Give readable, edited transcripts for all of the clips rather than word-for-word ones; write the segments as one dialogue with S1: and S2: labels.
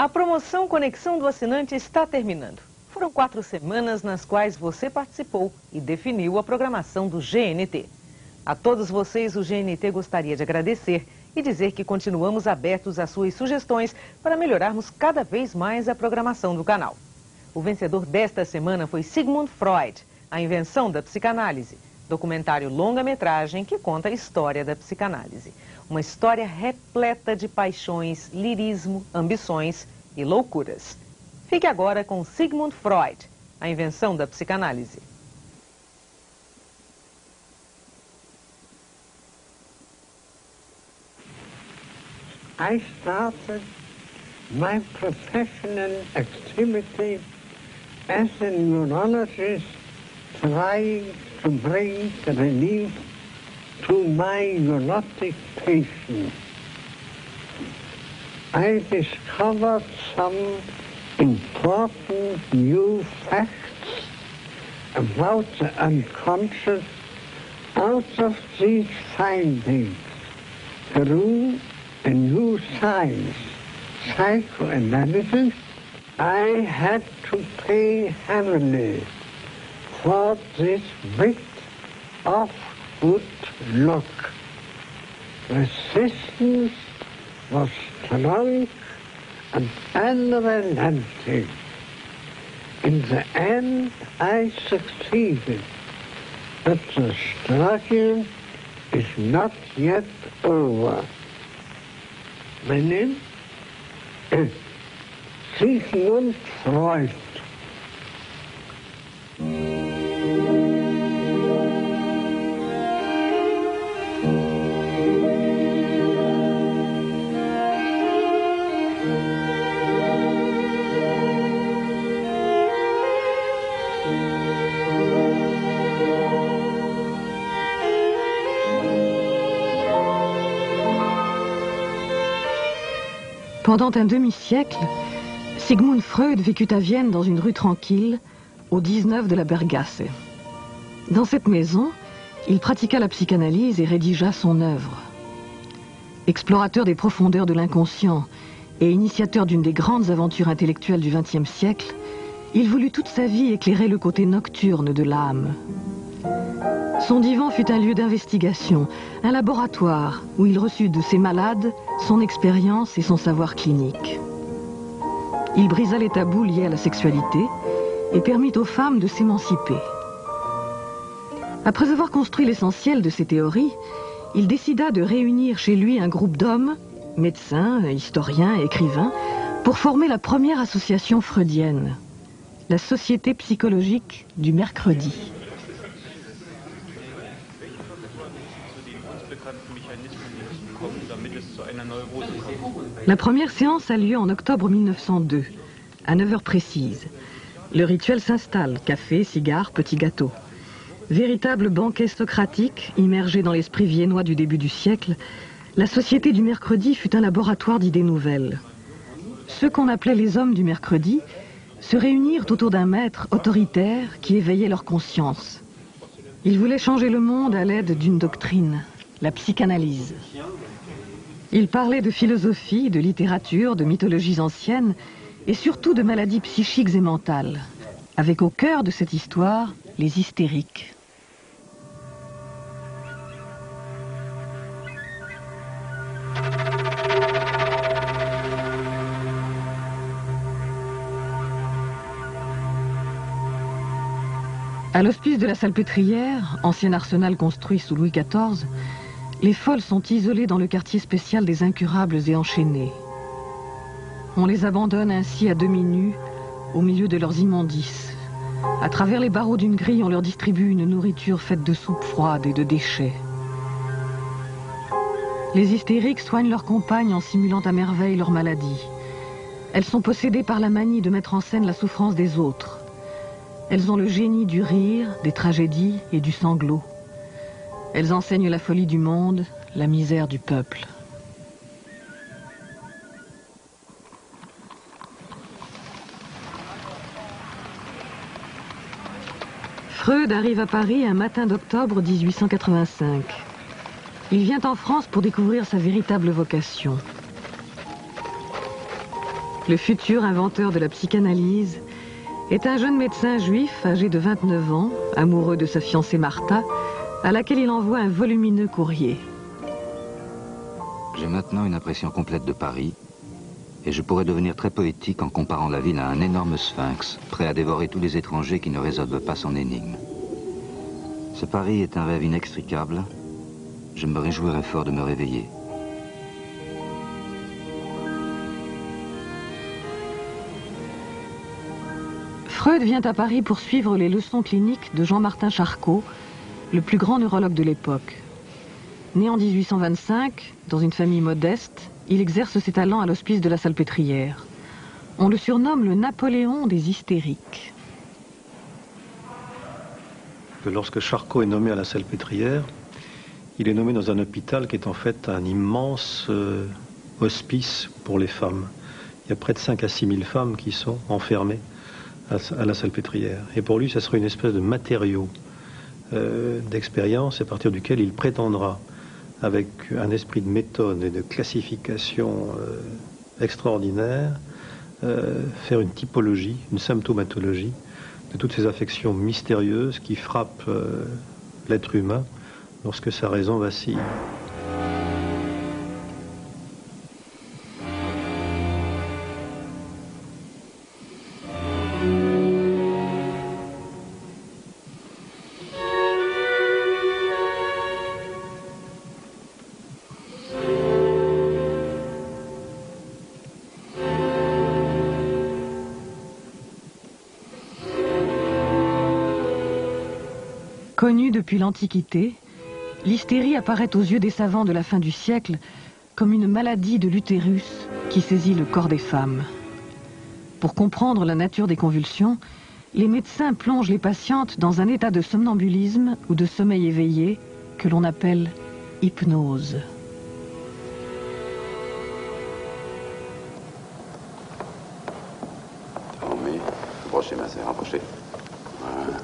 S1: A promoção Conexão do Assinante está terminando. Foram 4 semanas nas quais você participou e definiu a programação do GNT. A todos vocês, o GNT gostaria de agradecer e dizer que continuamos abertos às suas sugestões para melhorarmos cada vez mais a programação do canal. O vencedor desta semana foi Sigmund Freud, A Invenção da Psicanálise, documentário longa-metragem que conta a história da psicanálise. Uma história repleta de paixões, lirismo, ambições e loucuras. Fique agora com Sigmund Freud, A Invenção da Psicanálise.
S2: I started my professional activity as a neurologist, trying to bring relief to my neurotic patients. I discovered some important new facts about the unconscious. Out of these findings grew a new science, psychoanalysis. I had to pay heavily for this bit of good luck. Resistance was strong and unrelenting. In the end, I succeeded, but the struggle is not yet over. My name is Sigmund Freud.
S3: Pendant un demi-siècle, Sigmund Freud vécut à Vienne dans une rue tranquille, au 19 de la Bergasse. Dans cette maison, il pratiqua la psychanalyse et rédigea son œuvre. Explorateur des profondeurs de l'inconscient et initiateur d'une des grandes aventures intellectuelles du XXe siècle, il voulut toute sa vie éclairer le côté nocturne de l'âme. Son divan fut un lieu d'investigation, un laboratoire où il reçut de ses malades son expérience et son savoir clinique. Il brisa les tabous liés à la sexualité et permit aux femmes de s'émanciper. Après avoir construit l'essentiel de ses théories, il décida de réunir chez lui un groupe d'hommes, médecins, historiens et écrivains, pour former la première association freudienne, la Société psychologique du mercredi. La première séance a lieu en octobre 1902, à 9 heures précises. Le rituel s'installe, café, cigares, petits gâteaux. Véritable banquet socratique, immergé dans l'esprit viennois du début du siècle, la Société du mercredi fut un laboratoire d'idées nouvelles. Ceux qu'on appelait les hommes du mercredi se réunirent autour d'un maître autoritaire qui éveillait leur conscience. Ils voulaient changer le monde à l'aide d'une doctrine, la psychanalyse. Ils parlaient de philosophie, de littérature, de mythologies anciennes et surtout de maladies psychiques et mentales, avec au cœur de cette histoire les hystériques. À l'hospice de la Salpêtrière, ancien arsenal construit sous Louis XIV, les folles sont isolées dans le quartier spécial des incurables et enchaînées. On les abandonne ainsi à demi nus, au milieu de leurs immondices. À travers les barreaux d'une grille, on leur distribue une nourriture faite de soupe froide et de déchets. Les hystériques soignent leurs compagnes en simulant à merveille leur maladie. Elles sont possédées par la manie de mettre en scène la souffrance des autres. Elles ont le génie du rire, des tragédies et du sanglot. Elles enseignent la folie du monde, la misère du peuple. Freud arrive à Paris un matin d'octobre 1885. Il vient en France pour découvrir sa véritable vocation. le futur inventeur de la psychanalyse, est un jeune médecin juif âgé de 29 ans, amoureux de sa fiancée Martha, à laquelle il envoie un volumineux courrier.
S4: J'ai maintenant une impression complète de Paris, et je pourrais devenir très poétique en comparant la ville à un énorme sphinx, prêt à dévorer tous les étrangers qui ne résolvent pas son énigme. Ce Paris est un rêve inextricable. Je me réjouirais fort de me réveiller.
S3: Freud vient à Paris pour suivre les leçons cliniques de Jean-Martin Charcot, le plus grand neurologue de l'époque. Né en 1825, dans une famille modeste, il exerce ses talents à l'hospice de la Salpêtrière. On le surnomme le Napoléon des hystériques.
S5: Lorsque Charcot est nommé à la Salpêtrière, il est nommé dans un hôpital qui est en fait un immense hospice pour les femmes. Il y a près de 5 à 6 000 femmes qui sont enfermées à la Salpêtrière. Et pour lui, ça serait une espèce de matériau d'expérience à partir duquel il prétendra, avec un esprit de méthode et de classification extraordinaire, faire une typologie, une symptomatologie de toutes ces affections mystérieuses qui frappent l'être humain lorsque sa raison vacille.
S3: Connue depuis l'Antiquité, l'hystérie apparaît aux yeux des savants de la fin du siècle comme une maladie de l'utérus qui saisit le corps des femmes. Pour comprendre la nature des convulsions, les médecins plongent les patientes dans un état de somnambulisme ou de sommeil éveillé que l'on appelle hypnose.
S4: Rapprochez, ma sœur, rapprochez. Voilà.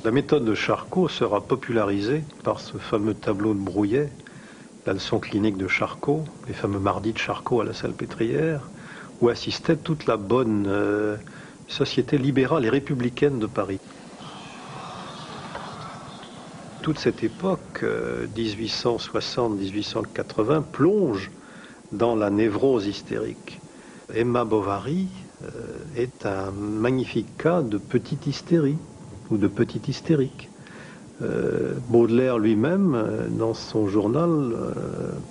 S5: La méthode de Charcot sera popularisée par ce fameux tableau de Brouillet, la leçon clinique de Charcot, les fameux mardis de Charcot à la Salpêtrière, où assistait toute la bonne société libérale et républicaine de Paris. Toute cette époque, 1860-1880, plonge dans la névrose hystérique. Emma Bovary est un magnifique cas de petite hystérie, ou de petite hystérique. Baudelaire lui-même, dans son journal,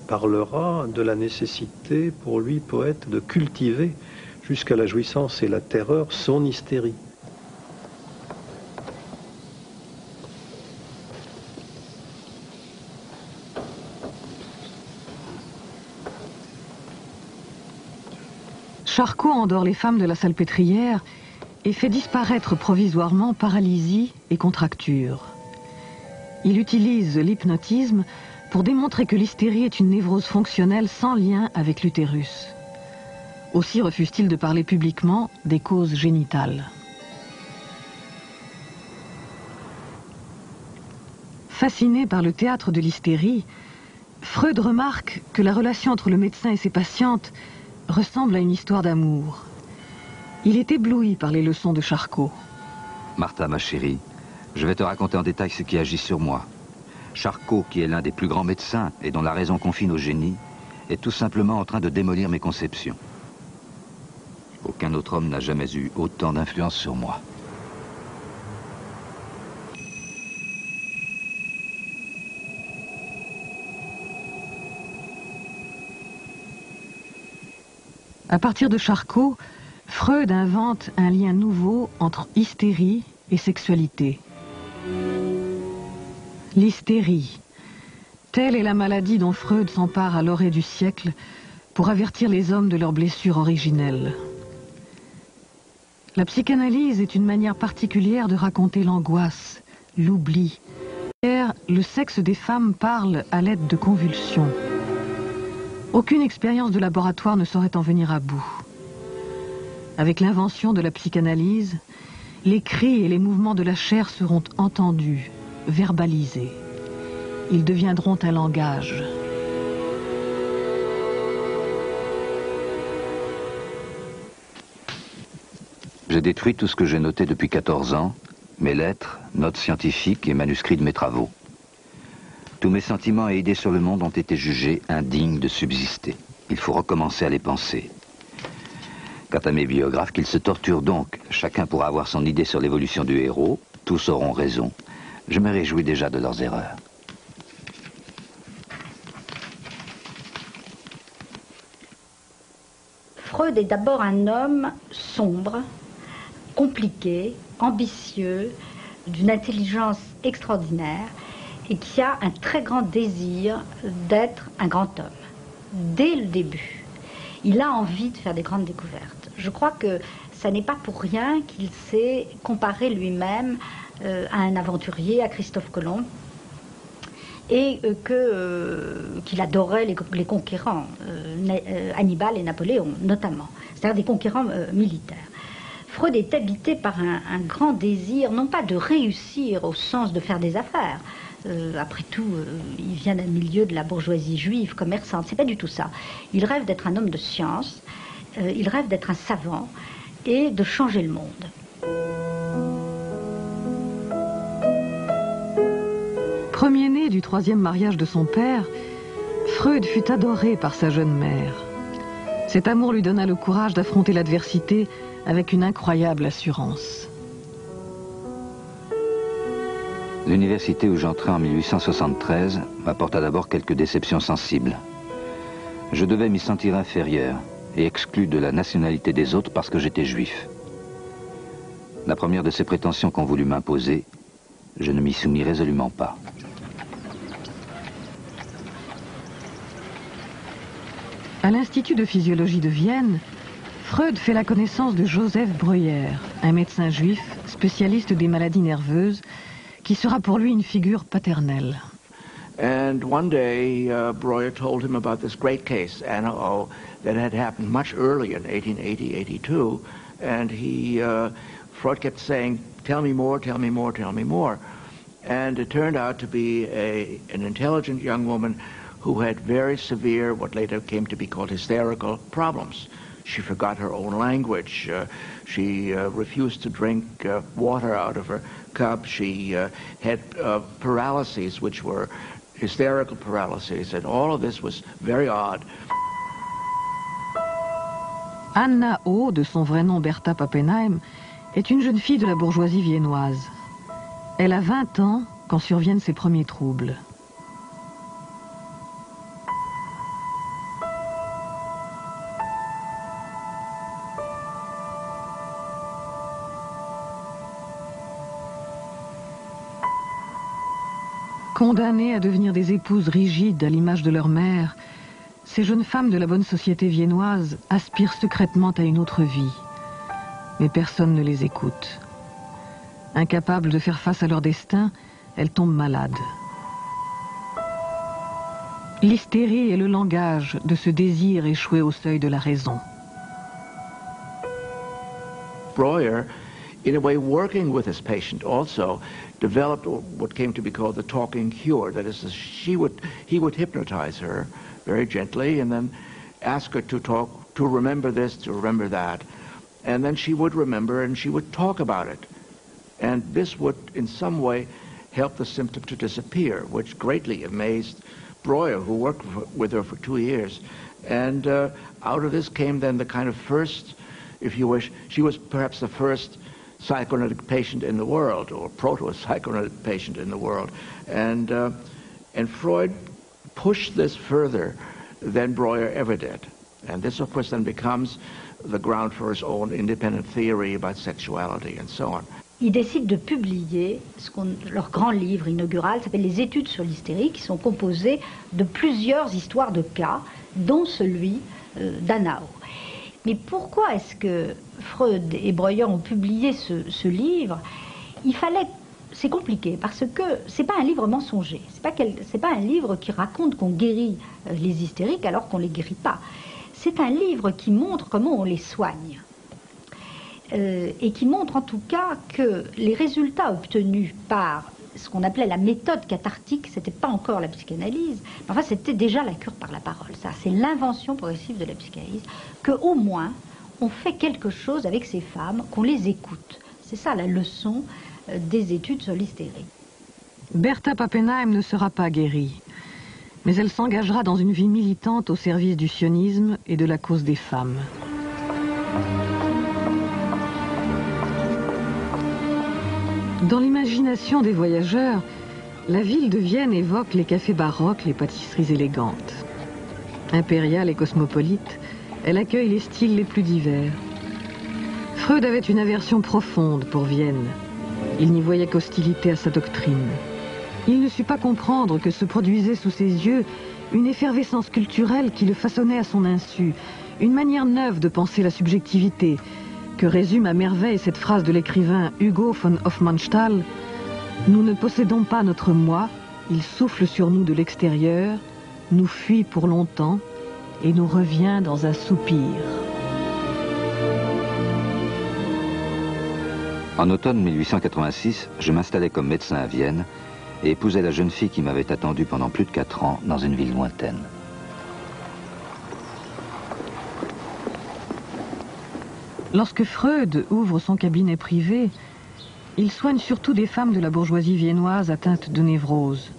S5: parlera de la nécessité pour lui, poète, de cultiver jusqu'à la jouissance et la terreur son hystérie.
S3: Charcot endort les femmes de la Salpêtrière et fait disparaître provisoirement paralysie et contracture. Il utilise l'hypnotisme pour démontrer que l'hystérie est une névrose fonctionnelle sans lien avec l'utérus. Aussi refuse-t-il de parler publiquement des causes génitales. Fasciné par le théâtre de l'hystérie, Freud remarque que la relation entre le médecin et ses patientes ressemble à une histoire d'amour. Il est ébloui par les leçons de Charcot.
S4: Martha, ma chérie, je vais te raconter en détail ce qui agit sur moi. Charcot, qui est l'un des plus grands médecins et dont la raison confine au génie, est tout simplement en train de démolir mes conceptions. Aucun autre homme n'a jamais eu autant d'influence sur moi.
S3: À partir de Charcot, Freud invente un lien nouveau entre hystérie et sexualité. L'hystérie, telle est la maladie dont Freud s'empare à l'orée du siècle pour avertir les hommes de leurs blessures originelles. La psychanalyse est une manière particulière de raconter l'angoisse, l'oubli. Le sexe des femmes parle à l'aide de convulsions. Aucune expérience de laboratoire ne saurait en venir à bout. Avec l'invention de la psychanalyse, les cris et les mouvements de la chair seront entendus, verbalisés. Ils deviendront un langage.
S4: J'ai détruit tout ce que j'ai noté depuis 14 ans, mes lettres, notes scientifiques et manuscrits de mes travaux. Tous mes sentiments et idées sur le monde ont été jugés indignes de subsister. Il faut recommencer à les penser. Quant à mes biographes, qu'ils se torturent donc. Chacun pourra avoir son idée sur l'évolution du héros. Tous auront raison. Je me réjouis déjà de leurs erreurs.
S6: Freud est d'abord un homme sombre, compliqué, ambitieux, d'une intelligence extraordinaire et qui a un très grand désir d'être un grand homme. Dès le début, il a envie de faire des grandes découvertes. Je crois que ça n'est pas pour rien qu'il s'est comparé lui-même à un aventurier, à Christophe Colomb, et qu'il adorait les conquérants, Hannibal et Napoléon notamment, c'est-à-dire des conquérants militaires. Freud est habité par un grand désir, non pas de réussir au sens de faire des affaires. Après tout, il vient d'un milieu de la bourgeoisie juive, commerçante, c'est pas du tout ça. Il rêve d'être un homme de science, il rêve d'être un savant et de changer le monde.
S3: Premier-né du troisième mariage de son père, Freud fut adoré par sa jeune mère. Cet amour lui donna le courage d'affronter l'adversité avec une incroyable assurance.
S4: L'université où j'entrais en 1873 m'apporta d'abord quelques déceptions sensibles. Je devais m'y sentir inférieur et exclu de la nationalité des autres parce que j'étais juif. La première de ces prétentions qu'on voulut m'imposer, je ne m'y soumis résolument pas.
S3: À l'Institut de physiologie de Vienne, Freud fait la connaissance de Joseph Breuer, un médecin juif spécialiste des maladies nerveuses, qui sera pour lui une figure paternelle.
S7: And one day, Breuer told him about this great case, Anna O, that had happened much earlier in 1880-82, and Freud kept saying, "Tell me more, tell me more, tell me more." And it turned out to be an intelligent young woman who had very severe, what later came to be called hysterical problems. She forgot her own language. She refused to drink water out of her cup. She had paralyses, which were hysterical paralyses, and all of this was very odd.
S3: Anna O, de son vrai nom Bertha Pappenheim, est une jeune fille de la bourgeoisie viennoise. Elle a 20 ans quand surviennent ses premiers troubles. Condamnées à devenir des épouses rigides à l'image de leur mère, ces jeunes femmes de la bonne société viennoise aspirent secrètement à une autre vie. Mais personne ne les écoute. Incapables de faire face à leur destin, elles tombent malades. L'hystérie est le langage de ce désir échoué au seuil de la raison.
S7: Breuer, in a way working with his patient also, developed what came to be called the talking cure. That is, he would hypnotize her very gently and then ask her to talk, to remember this, to remember that. And then she would remember and she would talk about it. And this would in some way help the symptom to disappear, which greatly amazed Breuer, who worked with her for 2 years. And out of this came then the kind of first, if you wish, she was perhaps the first psychoanalytic patient in the world, or proto-psychoanalytic patient in the world. And Freud pushed this further than Breuer ever did. And this, of course, then becomes the ground for his own independent theory about sexuality and so on.
S6: Ils décident de publier leur grand livre inaugural, s'appelle Les études sur l'hystérie, qui sont composées de plusieurs histoires de cas, dont celui d'Anna O. Mais pourquoi est-ce que Freud et Breuer ont publié ce livre? C'est compliqué, parce que c'est pas un livre mensonger. C'est pas un livre qui raconte qu'on guérit les hystériques alors qu'on les guérit pas. C'est un livre qui montre comment on les soigne. et qui montre en tout cas que les résultats obtenus par ce qu'on appelait la méthode cathartique, c'était pas encore la psychanalyse, mais enfin c'était déjà la cure par la parole. Ça, c'est l'invention progressive de la psychanalyse, qu'au moins on fait quelque chose avec ces femmes, qu'on les écoute. C'est ça la leçon des études sur l'hystérie.
S3: Bertha Pappenheim ne sera pas guérie, mais elle s'engagera dans une vie militante au service du sionisme et de la cause des femmes. Dans l'imagination des voyageurs, la ville de Vienne évoque les cafés baroques, les pâtisseries élégantes. Impériale et cosmopolite, elle accueille les styles les plus divers. Freud avait une aversion profonde pour Vienne. Il n'y voyait qu'hostilité à sa doctrine. Il ne sut pas comprendre que se produisait sous ses yeux une effervescence culturelle qui le façonnait à son insu, une manière neuve de penser la subjectivité, que résume à merveille cette phrase de l'écrivain Hugo von Hofmannsthal: « Nous ne possédons pas notre moi, il souffle sur nous de l'extérieur, nous fuit pour longtemps et nous revient dans un soupir. »
S4: En automne 1886, je m'installais comme médecin à Vienne et épousais la jeune fille qui m'avait attendu pendant plus de 4 ans dans une ville lointaine.
S3: Lorsque Freud ouvre son cabinet privé, il soigne surtout des femmes de la bourgeoisie viennoise atteintes de névrose,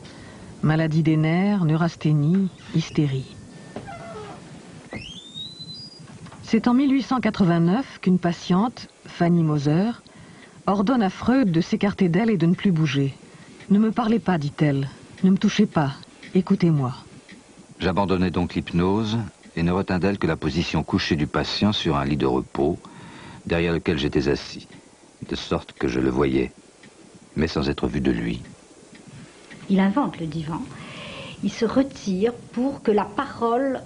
S3: maladie des nerfs, neurasthénie, hystérie. C'est en 1889 qu'une patiente, Fanny Moser, ordonne à Freud de s'écarter d'elle et de ne plus bouger. « Ne me parlez pas, dit-elle, ne me touchez pas, écoutez-moi. »
S4: J'abandonnai donc l'hypnose et ne retins d'elle que la position couchée du patient sur un lit de repos, derrière lequel j'étais assis, de sorte que je le voyais, mais sans être vu de lui.
S6: Il invente le divan, il se retire pour que la parole,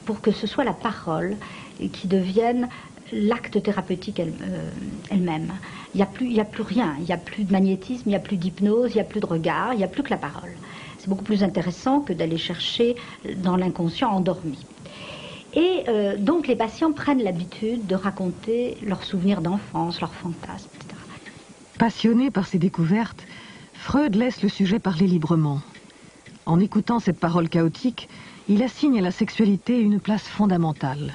S6: pour que ce soit la parole qui devienne l'acte thérapeutique elle-même. Il n'y a plus rien, il n'y a plus de magnétisme, il n'y a plus d'hypnose, il n'y a plus de regard, il n'y a plus que la parole. C'est beaucoup plus intéressant que d'aller chercher dans l'inconscient endormi. Et donc les patients prennent l'habitude de raconter leurs souvenirs d'enfance, leurs fantasmes, etc.
S3: Passionné par ces découvertes, Freud laisse le sujet parler librement. En écoutant cette parole chaotique, il assigne à la sexualité une place fondamentale.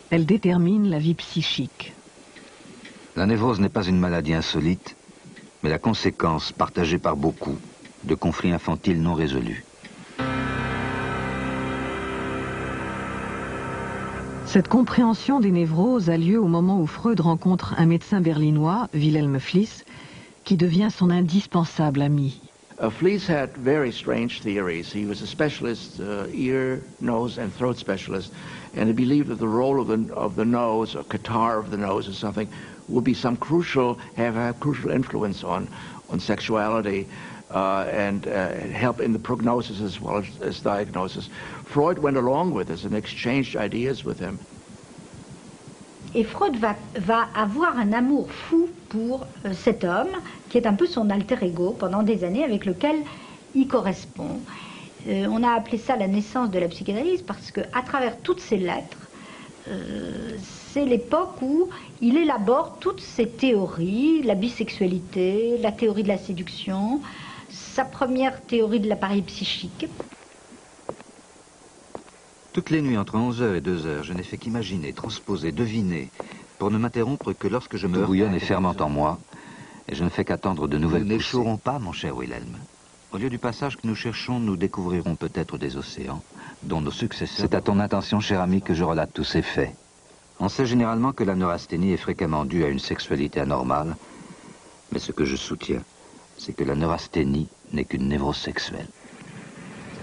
S3: Elle détermine la vie psychique.
S4: La névrose n'est pas une maladie insolite, mais la conséquence, partagée par beaucoup, de conflits infantiles non résolus.
S3: Cette compréhension des névroses a lieu au moment où Freud rencontre un médecin berlinois, Wilhelm Fliess, qui devient son indispensable ami.
S7: Fliess had very strange theories. He was a specialist, ear, nose, and throat specialist, and he believed that the role of the nose, or catarrh of the nose, or something, would be some crucial influence on sexuality and help in the prognosis as well as diagnosis. Freud went along with this and exchanged ideas with him.
S6: Et Freud va avoir un amour fou pour cet homme, qui est un peu son alter ego pendant des années, avec lequel il correspond. On a appelé ça la naissance de la psychanalyse, parce qu'à travers toutes ces lettres, c'est l'époque où il élabore toutes ces théories, la bisexualité, la théorie de la séduction, sa première théorie de l'appareil psychique.
S4: Toutes les nuits, entre 11h et 2h, je n'ai fait qu'imaginer, transposer, deviner, pour ne m'interrompre que lorsque je me bouillonne et fermente en moi, et je ne fais qu'attendre de nouvelles poussées. Nous n'échouerons pas, mon cher Wilhelm. Au lieu du passage que nous cherchons, nous découvrirons peut-être des océans, dont nos successeurs... C'est à ton intention, cher ami, que je relate tous ces faits. On sait généralement que la neurasthénie est fréquemment due à une sexualité anormale, mais ce que je soutiens, c'est que la neurasthénie n'est qu'une névrose sexuelle.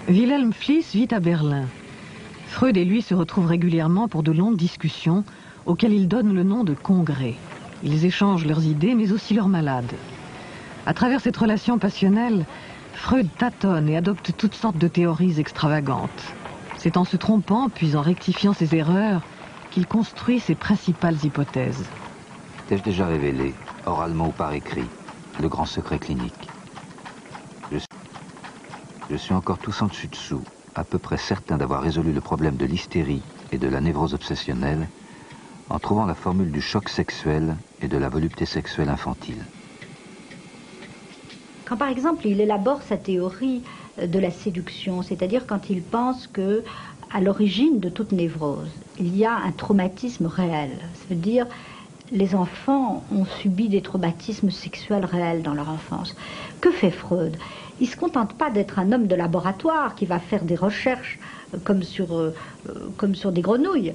S3: Wilhelm Fliess vit à Berlin. Freud et lui se retrouvent régulièrement pour de longues discussions auxquelles ils donnent le nom de congrès. Ils échangent leurs idées mais aussi leurs malades. À travers cette relation passionnelle, Freud tâtonne et adopte toutes sortes de théories extravagantes. C'est en se trompant puis en rectifiant ses erreurs qu'il construit ses principales hypothèses.
S4: T'ai-je déjà révélé, oralement ou par écrit, le grand secret clinique? Je suis encore tout en dessus-dessous, à peu près certain d'avoir résolu le problème de l'hystérie et de la névrose obsessionnelle, en trouvant la formule du choc sexuel et de la volupté sexuelle infantile.
S6: Quand par exemple il élabore sa théorie de la séduction, c'est-à-dire quand il pense que à l'origine de toute névrose, il y a un traumatisme réel. Ça veut dire les enfants ont subi des traumatismes sexuels réels dans leur enfance. Que fait Freud? Il ne se contente pas d'être un homme de laboratoire qui va faire des recherches comme sur des grenouilles.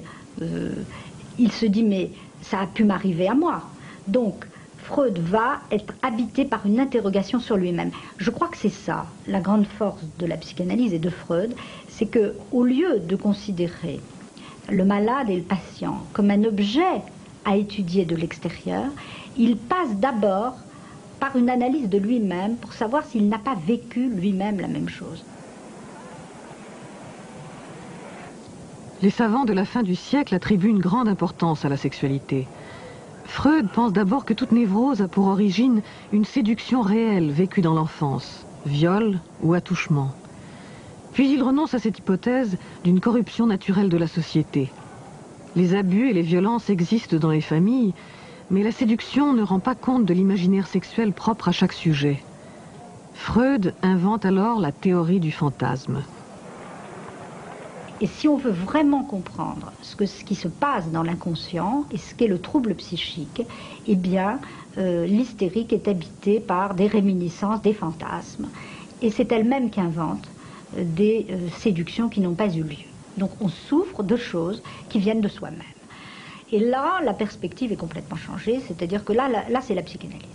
S6: Il se dit mais ça a pu m'arriver à moi. Donc Freud va être habité par une interrogation sur lui-même. Je crois que c'est ça, la grande force de la psychanalyse et de Freud, c'est qu'au lieu de considérer le malade et le patient comme un objet à étudier de l'extérieur, il passe d'abord par une analyse de lui-même pour savoir s'il n'a pas vécu lui-même la même chose.
S3: Les savants de la fin du siècle attribuent une grande importance à la sexualité. Freud pense d'abord que toute névrose a pour origine une séduction réelle vécue dans l'enfance, viol ou attouchement. Puis il renonce à cette hypothèse d'une corruption naturelle de la société. Les abus et les violences existent dans les familles, mais la séduction ne rend pas compte de l'imaginaire sexuel propre à chaque sujet. Freud invente alors la théorie du fantasme.
S6: Et si on veut vraiment comprendre ce qui se passe dans l'inconscient et ce qu'est le trouble psychique, eh bien, l'hystérique est habitée par des réminiscences, des fantasmes. Et c'est elle-même qui invente des séductions qui n'ont pas eu lieu. Donc on souffre de choses qui viennent de soi-même. Et là, la perspective est complètement changée, c'est-à-dire que là c'est la psychanalyse.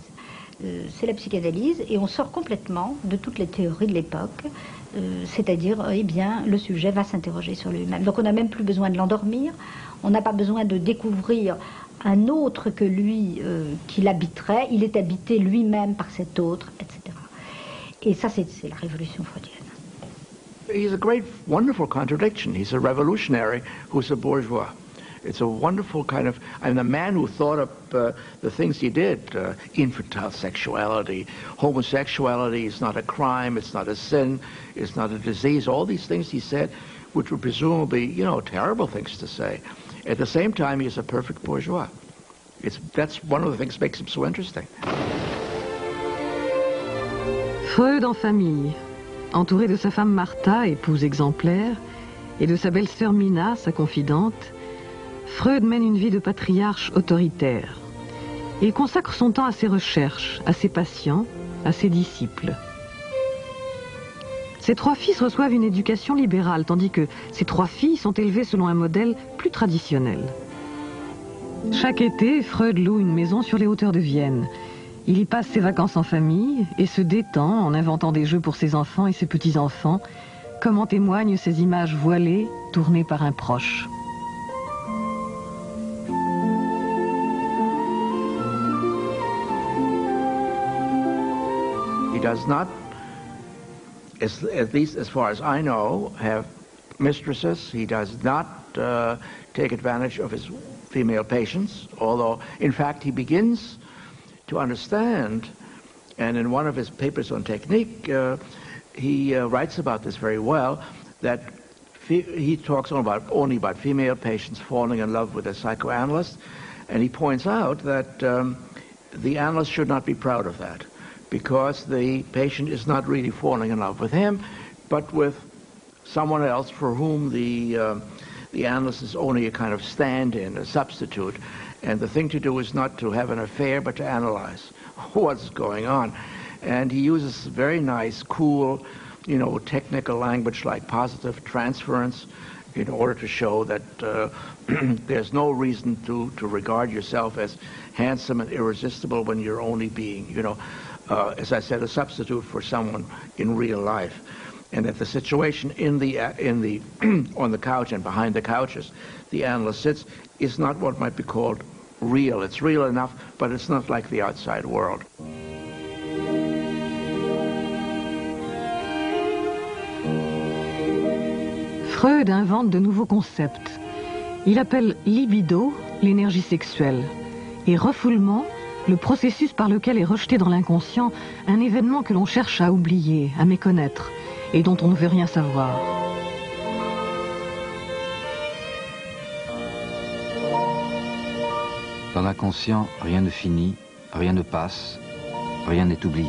S6: C'est la psychanalyse et on sort complètement de toutes les théories de l'époque, c'est-à-dire, eh bien, le sujet va s'interroger sur lui-même. Donc on n'a même plus besoin de l'endormir, on n'a pas besoin de découvrir un autre que lui qui l'habiterait, il est habité lui-même par cet autre, etc. Et ça, c'est la révolution freudienne.
S7: He's a great, wonderful contradiction. He's a revolutionary who's a bourgeois. It's a wonderful kind of, I mean, the man who thought up the things he did, infantile sexuality, homosexuality is not a crime, it's not a sin, it's not a disease, all these things he said, which were presumably, you know, terrible things to say. At the same time, he's a perfect bourgeois. That's one of the things that makes him so interesting.
S3: Freud en famille, entouré de sa femme Martha, épouse exemplaire, et de sa belle-sœur Mina, sa confidente, Freud mène une vie de patriarche autoritaire. Il consacre son temps à ses recherches, à ses patients, à ses disciples. Ses 3 fils reçoivent une éducation libérale, tandis que ses 3 filles sont élevées selon un modèle plus traditionnel. Chaque été, Freud loue une maison sur les hauteurs de Vienne. Il y passe ses vacances en famille et se détend en inventant des jeux pour ses enfants et ses petits-enfants, comme en témoignent ces images voilées tournées par un proche.
S7: He does not, at least as far as I know, have mistresses. He does not take advantage of his female patients, although, in fact, he begins to understand, and in one of his papers on technique, he writes about this very well, that he talks only about female patients falling in love with a psychoanalyst, and he points out that the analyst should not be proud of that, because the patient is not really falling in love with him, but with someone else for whom the analyst is only a kind of stand-in, a substitute. And the thing to do is not to have an affair, but to analyze what's going on. And he uses very nice, cool, you know, technical language like positive transference in order to show that there's no reason to regard yourself as handsome and irresistible when you're only being, you know, as I said, a substitute for someone in real life. And that the situation on the couch and behind the couches the analyst sits is not what might be called real. It's real enough, but it's not like the outside world.
S3: Freud invente de nouveaux concepts. Il appelle libido l'énergie sexuelle et refoulement le processus par lequel est rejeté dans l'inconscient un événement que l'on cherche à oublier, à méconnaître et dont on ne veut rien savoir.
S4: Dans l'inconscient, rien ne finit, rien ne passe, rien n'est oublié.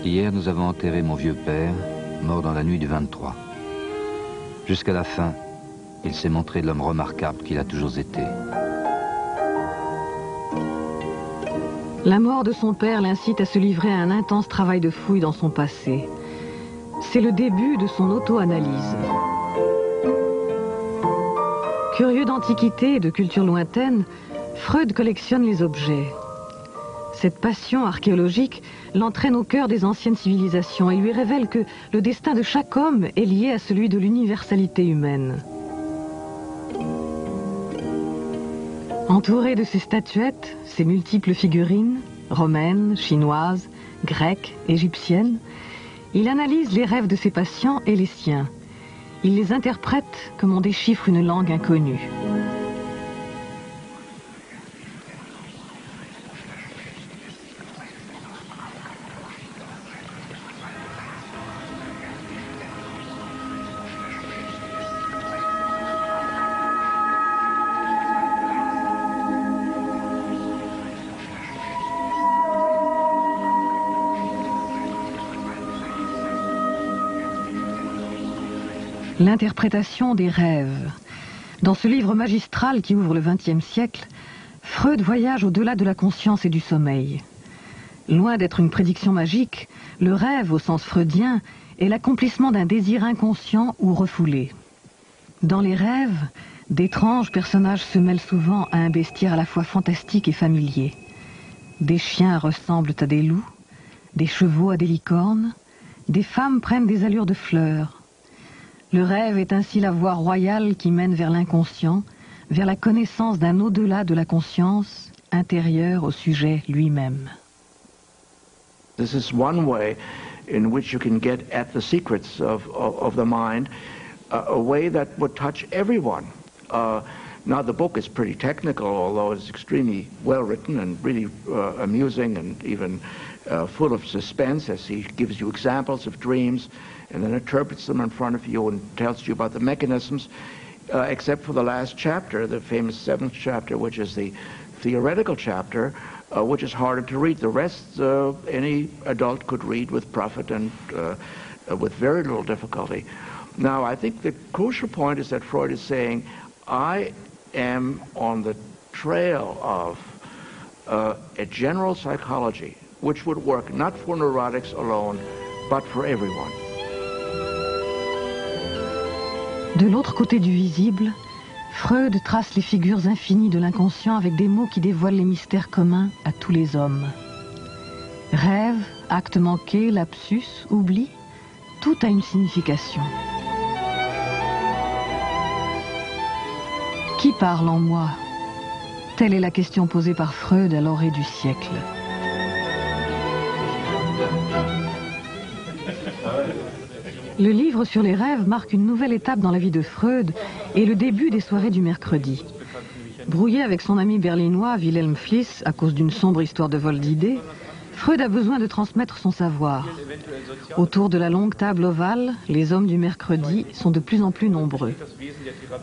S4: Hier, nous avons enterré mon vieux père, mort dans la nuit du 23. Jusqu'à la fin, il s'est montré l'homme remarquable qu'il a toujours été.
S3: La mort de son père l'incite à se livrer à un intense travail de fouille dans son passé. C'est le début de son auto-analyse. Curieux d'antiquité et de culture lointaine, Freud collectionne les objets. Cette passion archéologique l'entraîne au cœur des anciennes civilisations et lui révèle que le destin de chaque homme est lié à celui de l'universalité humaine. Entouré de ses statuettes, ses multiples figurines, romaines, chinoises, grecques, égyptiennes, il analyse les rêves de ses patients et les siens. Il les interprète comme on déchiffre une langue inconnue. L'interprétation des rêves. Dans ce livre magistral qui ouvre le XXe siècle, Freud voyage au-delà de la conscience et du sommeil. Loin d'être une prédiction magique, le rêve, au sens freudien, est l'accomplissement d'un désir inconscient ou refoulé. Dans les rêves, d'étranges personnages se mêlent souvent à un bestiaire à la fois fantastique et familier. Des chiens ressemblent à des loups, des chevaux à des licornes, des femmes prennent des allures de fleurs. Le rêve est ainsi la voie royale qui mène vers l'inconscient, vers la connaissance d'un au-delà de la conscience, intérieure au sujet lui-même.
S7: This is one way in which you can get at the secrets of the mind, a way that would touch everyone. Now the book is pretty technical, although it's extremely well written and really amusing and even full of suspense, as he gives you examples of dreams and then interprets them in front of you and tells you about the mechanisms, except for the last chapter, the famous 7th chapter, which is the theoretical chapter, which is harder to read. The rest, any adult could read with profit and with very little difficulty. Now, I think the crucial point is that Freud is saying, I am on the trail of a general psychology which would work not for neurotics alone, but for everyone.
S3: De l'autre côté du visible, Freud trace les figures infinies de l'inconscient avec des mots qui dévoilent les mystères communs à tous les hommes. Rêve, acte manqué, lapsus, oubli, tout a une signification. Qui parle en moi? Telle est la question posée par Freud à l'orée du siècle. Le livre sur les rêves marque une nouvelle étape dans la vie de Freud et le début des soirées du mercredi. Brouillé avec son ami berlinois Wilhelm Fliess à cause d'une sombre histoire de vol d'idées, Freud a besoin de transmettre son savoir. Autour de la longue table ovale, les hommes du mercredi sont de plus en plus nombreux.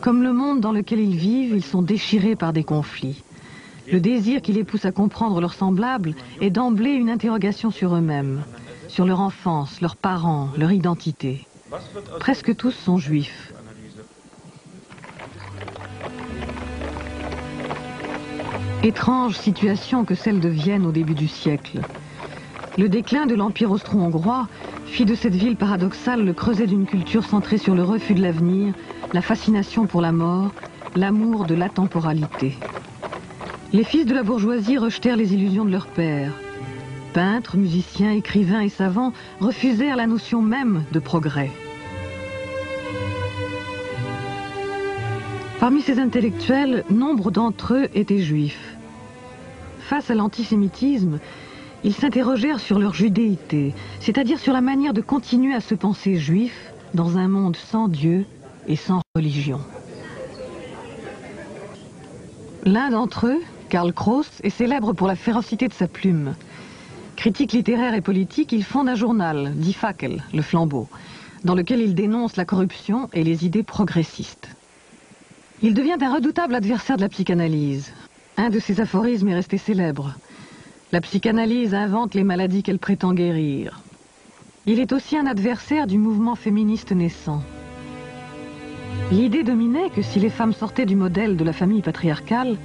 S3: Comme le monde dans lequel ils vivent, ils sont déchirés par des conflits. Le désir qui les pousse à comprendre leurs semblables est d'emblée une interrogation sur eux-mêmes, sur leur enfance, leurs parents, leur identité. Presque tous sont juifs. Étrange situation que celle de Vienne au début du siècle. Le déclin de l'Empire austro-hongrois fit de cette ville paradoxale le creuset d'une culture centrée sur le refus de l'avenir, la fascination pour la mort, l'amour de l'atemporalité. Les fils de la bourgeoisie rejetèrent les illusions de leur père. Peintres, musiciens, écrivains et savants refusèrent la notion même de progrès. Parmi ces intellectuels, nombre d'entre eux étaient juifs. Face à l'antisémitisme, ils s'interrogèrent sur leur judéité, c'est-à-dire sur la manière de continuer à se penser juif dans un monde sans Dieu et sans religion. L'un d'entre eux, Karl Kraus, est célèbre pour la férocité de sa plume. Critique littéraire et politique, il fonde un journal, Die Fackel, le flambeau, dans lequel il dénonce la corruption et les idées progressistes. Il devient un redoutable adversaire de la psychanalyse. Un de ses aphorismes est resté célèbre. La psychanalyse invente les maladies qu'elle prétend guérir. Il est aussi un adversaire du mouvement féministe naissant. L'idée dominait que si les femmes sortaient du modèle de la famille patriarcale,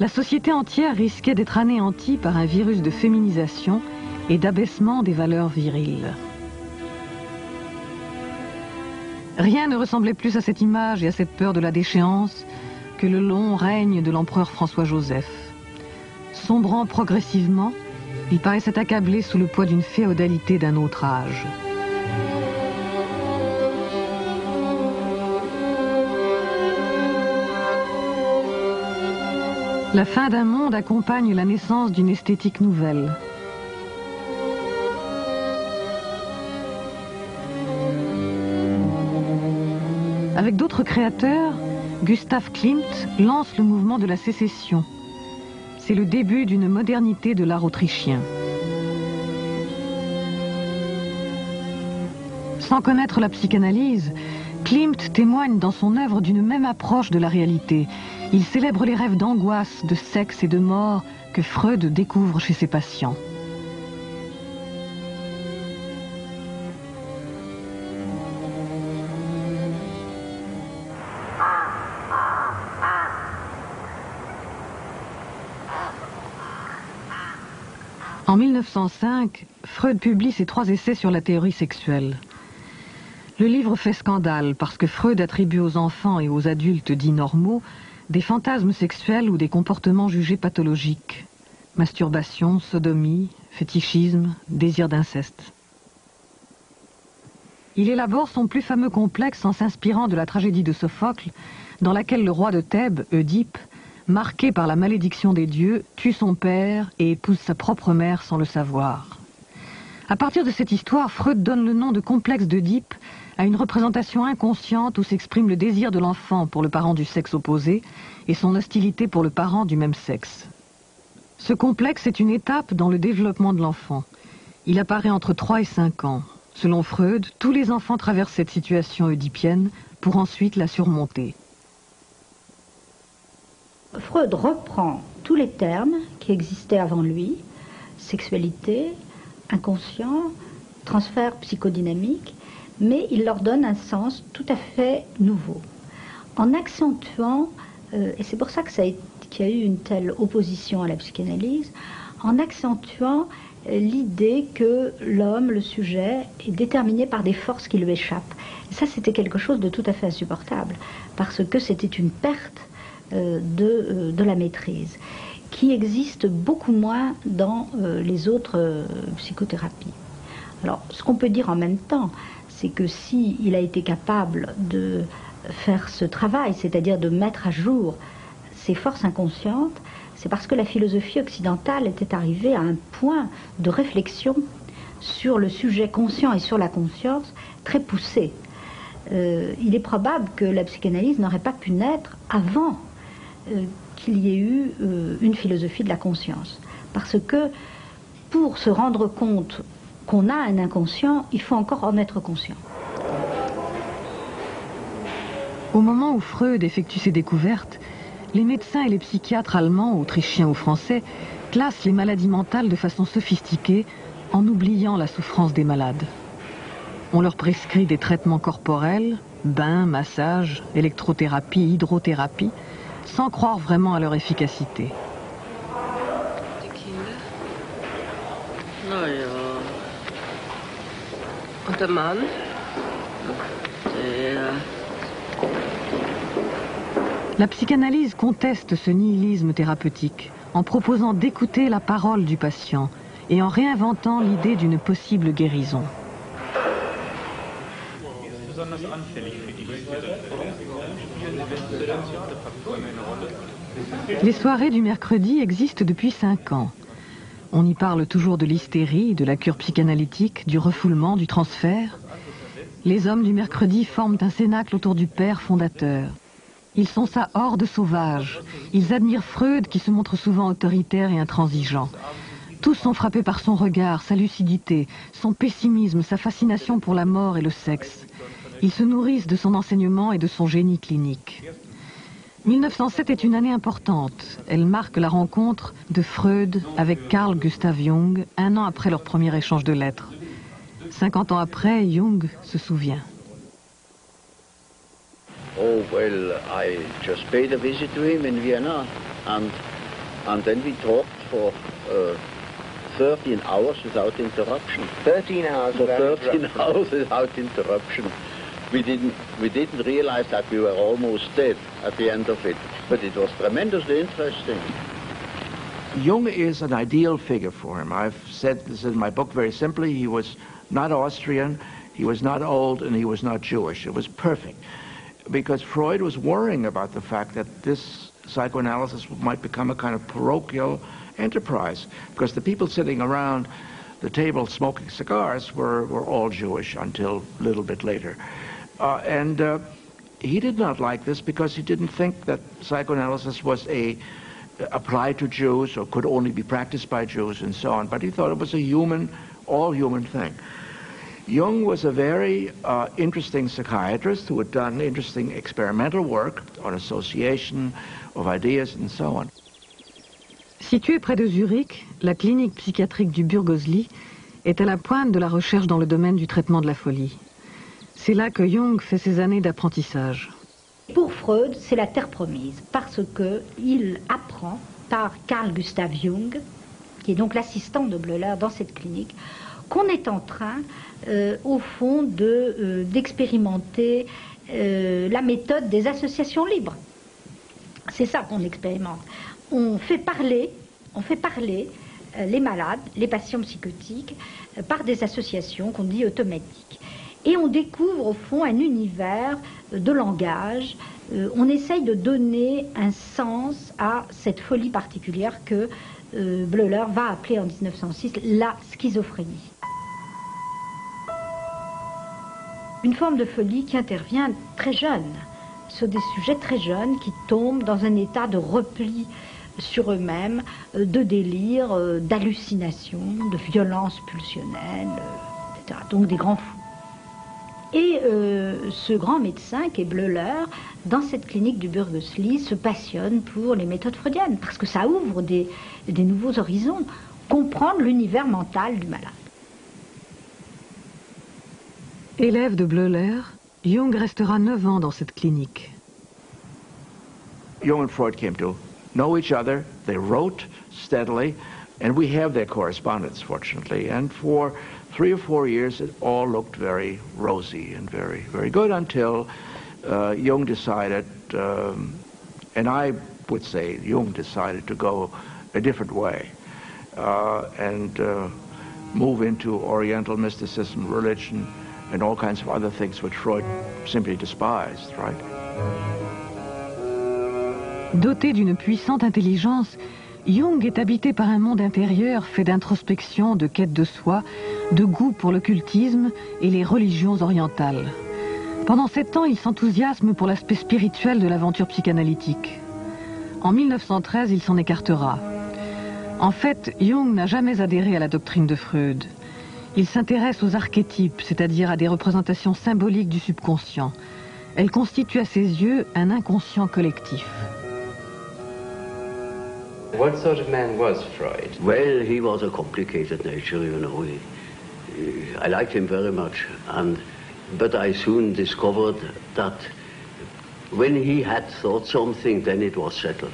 S3: la société entière risquait d'être anéantie par un virus de féminisation et d'abaissement des valeurs viriles. Rien ne ressemblait plus à cette image et à cette peur de la déchéance que le long règne de l'empereur François-Joseph. Sombrant progressivement, il paraissait accablé sous le poids d'une féodalité d'un autre âge. La fin d'un monde accompagne la naissance d'une esthétique nouvelle. Avec d'autres créateurs, Gustav Klimt lance le mouvement de la sécession. C'est le début d'une modernité de l'art autrichien. Sans connaître la psychanalyse, Klimt témoigne dans son œuvre d'une même approche de la réalité. Il célèbre les rêves d'angoisse, de sexe et de mort que Freud découvre chez ses patients. En 1905, Freud publie ses 3 essais sur la théorie sexuelle. Le livre fait scandale parce que Freud attribue aux enfants et aux adultes dits normaux des fantasmes sexuels ou des comportements jugés pathologiques. Masturbation, sodomie, fétichisme, désir d'inceste. Il élabore son plus fameux complexe en s'inspirant de la tragédie de Sophocle, dans laquelle le roi de Thèbes, Oedipe, marqué par la malédiction des dieux, tue son père et épouse sa propre mère sans le savoir. À partir de cette histoire, Freud donne le nom de complexe d'Oedipe à une représentation inconsciente où s'exprime le désir de l'enfant pour le parent du sexe opposé et son hostilité pour le parent du même sexe. Ce complexe est une étape dans le développement de l'enfant. Il apparaît entre 3 et 5 ans. Selon Freud, tous les enfants traversent cette situation oedipienne pour ensuite la surmonter.
S6: Freud reprend tous les termes qui existaient avant lui, sexualité, inconscient, transfert psychodynamique, mais il leur donne un sens tout à fait nouveau, en accentuant, et c'est pour ça qu'il y a eu une telle opposition à la psychanalyse, en accentuant l'idée que l'homme, le sujet, est déterminé par des forces qui lui échappent. Et ça, c'était quelque chose de tout à fait insupportable, parce que c'était une perte de la maîtrise, qui existe beaucoup moins dans les autres psychothérapies. Alors, ce qu'on peut dire en même temps, c'est que s'il a été capable de faire ce travail, c'est-à-dire de mettre à jour ses forces inconscientes, c'est parce que la philosophie occidentale était arrivée à un point de réflexion sur le sujet conscient et sur la conscience très poussé. Il est probable que la psychanalyse n'aurait pas pu naître avant qu'il y ait eu une philosophie de la conscience. Parce que pour se rendre compte qu'on a un inconscient, il faut encore en être conscient.
S3: Au moment où Freud effectue ses découvertes, les médecins et les psychiatres allemands, autrichiens ou français classent les maladies mentales de façon sophistiquée en oubliant la souffrance des malades. On leur prescrit des traitements corporels, bains, massages, électrothérapie, hydrothérapie, sans croire vraiment à leur efficacité. La psychanalyse conteste ce nihilisme thérapeutique en proposant d'écouter la parole du patient et en réinventant l'idée d'une possible guérison. Les soirées du mercredi existent depuis 5 ans. On y parle toujours de l'hystérie, de la cure psychanalytique, du refoulement, du transfert. Les hommes du mercredi forment un cénacle autour du père fondateur. Ils sont sa horde sauvage. Ils admirent Freud qui se montre souvent autoritaire et intransigeant. Tous sont frappés par son regard, sa lucidité, son pessimisme, sa fascination pour la mort et le sexe. Ils se nourrissent de son enseignement et de son génie clinique. 1907 est une année importante. Elle marque la rencontre de Freud avec Carl Gustav Jung, un an après leur premier échange de lettres. 50 ans après, Jung se souvient.
S8: Oh, well, I just paid a visit to him in Vienna, and then we talked for 13 hours without interruption.
S9: 13 hours without
S8: 13
S9: interruption.
S8: hours without interruption. We didn't realize that we were almost dead at the end of it, but it was tremendously interesting.
S7: Jung is an ideal figure for him. I've said this in my book very simply. He was not Austrian, he was not old, and he was not Jewish. It was perfect. Because Freud was worrying about the fact that this psychoanalysis might become a kind of parochial enterprise, because the people sitting around the table smoking cigars were all Jewish until a little bit later. He did not like this because he didn't think that psychoanalysis was applied to Jews or could only be practiced by Jews and so on, but he thought it was a human, all human thing. Jung was a very interesting psychiatrist who had done interesting experimental work on association of ideas and so on.
S3: Située près de Zurich, la clinique psychiatrique du Bürgosli est à la pointe de la recherche dans le domaine du traitement de la folie. C'est là que Jung fait ses années d'apprentissage.
S6: Pour Freud, c'est la terre promise, parce qu'il apprend par Carl Gustav Jung, qui est donc l'assistant de Bleuler dans cette clinique, qu'on est en train, au fond, d'expérimenter la méthode des associations libres. C'est ça qu'on expérimente. On fait parler les malades, les patients psychotiques, par des associations qu'on dit automatiques. Et on découvre au fond un univers de langage. On essaye de donner un sens à cette folie particulière que Bleuler va appeler en 1906 la schizophrénie. Une forme de folie qui intervient très jeune, sur des sujets très jeunes qui tombent dans un état de repli sur eux-mêmes, de délire, d'hallucination, de violence pulsionnelle, etc. Donc des grands fous. Et ce grand médecin qui est Bleuler, dans cette clinique du Bürgosli, se passionne pour les méthodes freudiennes, parce que ça ouvre des nouveaux horizons, comprendre l'univers mental du malade.
S3: Élève de Bleuler, Jung restera 9 ans dans cette clinique.
S7: Jung and Freud came to know each other. They wrote steadily, and we have their correspondence, fortunately. And for 3 or 4 years, it all looked very rosy and very, very good until Jung decided, and I would say Jung decided to go a different way and move into Oriental mysticism, religion, and all kinds of other things which Freud simply despised, right?
S3: Doté d'une puissante intelligence, Jung est habité par un monde intérieur fait d'introspection, de quête de soi, de goût pour l'occultisme et les religions orientales. Pendant 7 ans, il s'enthousiasme pour l'aspect spirituel de l'aventure psychanalytique. En 1913, il s'en écartera. En fait, Jung n'a jamais adhéré à la doctrine de Freud. Il s'intéresse aux archétypes, c'est-à-dire à des représentations symboliques du subconscient. Elles constituent à ses yeux un inconscient collectif.
S9: What sort of man was Freud?
S8: Well, he was a complicated nature, you know. I liked him very much, but I soon discovered that when he had thought something, then it was settled,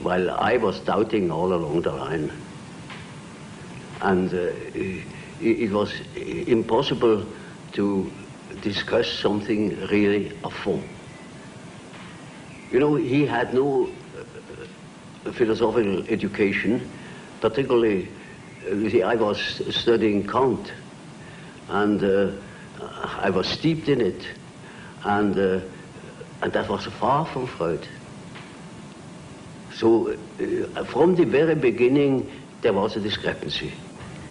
S8: while I was doubting all along the line. And it was impossible to discuss something really a fond. You know, he had no philosophical education, particularly, you see, I was studying Kant, and I was steeped in it, and that was far from Freud. So, from the very beginning, there was a discrepancy.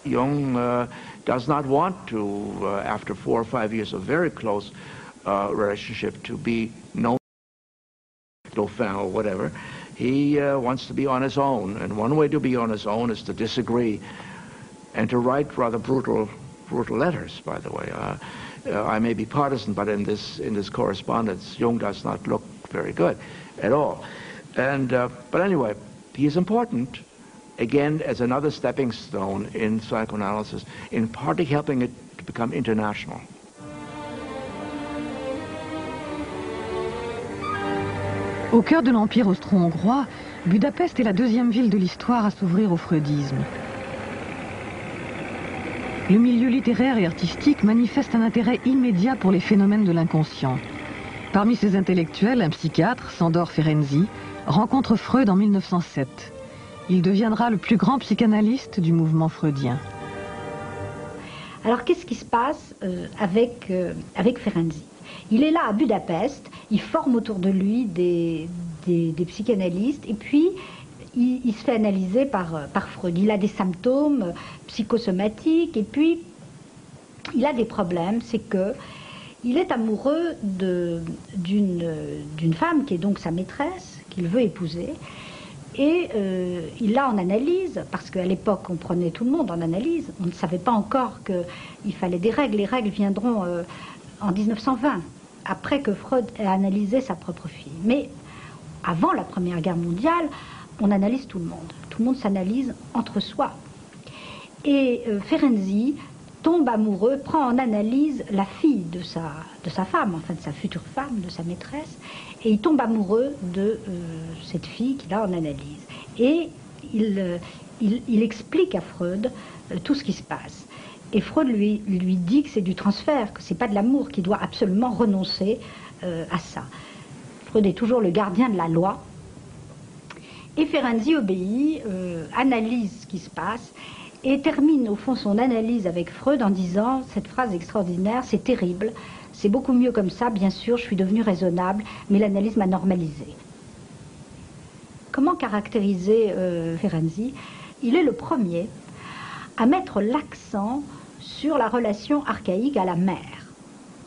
S7: Jung does not want to, after 4 or 5 years of very close relationship, to be known, dauphin or whatever. He wants to be on his own, and one way to be on his own is to disagree and to write rather brutal letters, by the way. I may be partisan, but in this correspondence, Jung does not look very good at all. And but anyway, he is important, again, as another stepping stone in psychoanalysis, in partly helping it to become international.
S3: Au cœur de l'Empire austro-hongrois, Budapest est la deuxième ville de l'histoire à s'ouvrir au freudisme. Le milieu littéraire et artistique manifeste un intérêt immédiat pour les phénomènes de l'inconscient. Parmi ses intellectuels, un psychiatre, Sándor Ferenczi, rencontre Freud en 1907. Il deviendra le plus grand psychanalyste du mouvement freudien.
S6: Alors qu'est-ce qui se passe avec Ferenczi? Il est là à Budapest, il forme autour de lui des psychanalystes, et puis il se fait analyser par Freud. Il a des symptômes psychosomatiques, et puis il a des problèmes. C'est que il est amoureux d'une femme qui est donc sa maîtresse, qu'il veut épouser, et il l'a en analyse, parce qu'à l'époque on prenait tout le monde en analyse. On ne savait pas encore qu'il fallait des règles. Les règles viendront en 1920, après que Freud ait analysé sa propre fille. Mais avant la Première Guerre mondiale, on analyse tout le monde. Tout le monde s'analyse entre soi. Et Ferenczi tombe amoureux, prend en analyse la fille de sa femme, enfin de sa future femme, de sa maîtresse, et il tombe amoureux de cette fille qu'il a en analyse. Et il explique à Freud tout ce qui se passe. Et Freud lui dit que c'est du transfert, que c'est pas de l'amour, qu'il doit absolument renoncer à ça. Freud est toujours le gardien de la loi. Et Ferenczi obéit, analyse ce qui se passe, et termine au fond son analyse avec Freud en disant cette phrase extraordinaire: c'est terrible, c'est beaucoup mieux comme ça, bien sûr, je suis devenu raisonnable, mais l'analyse m'a normalisé. Comment caractériser Ferenczi? Il est le premier à mettre l'accent sur la relation archaïque à la mère.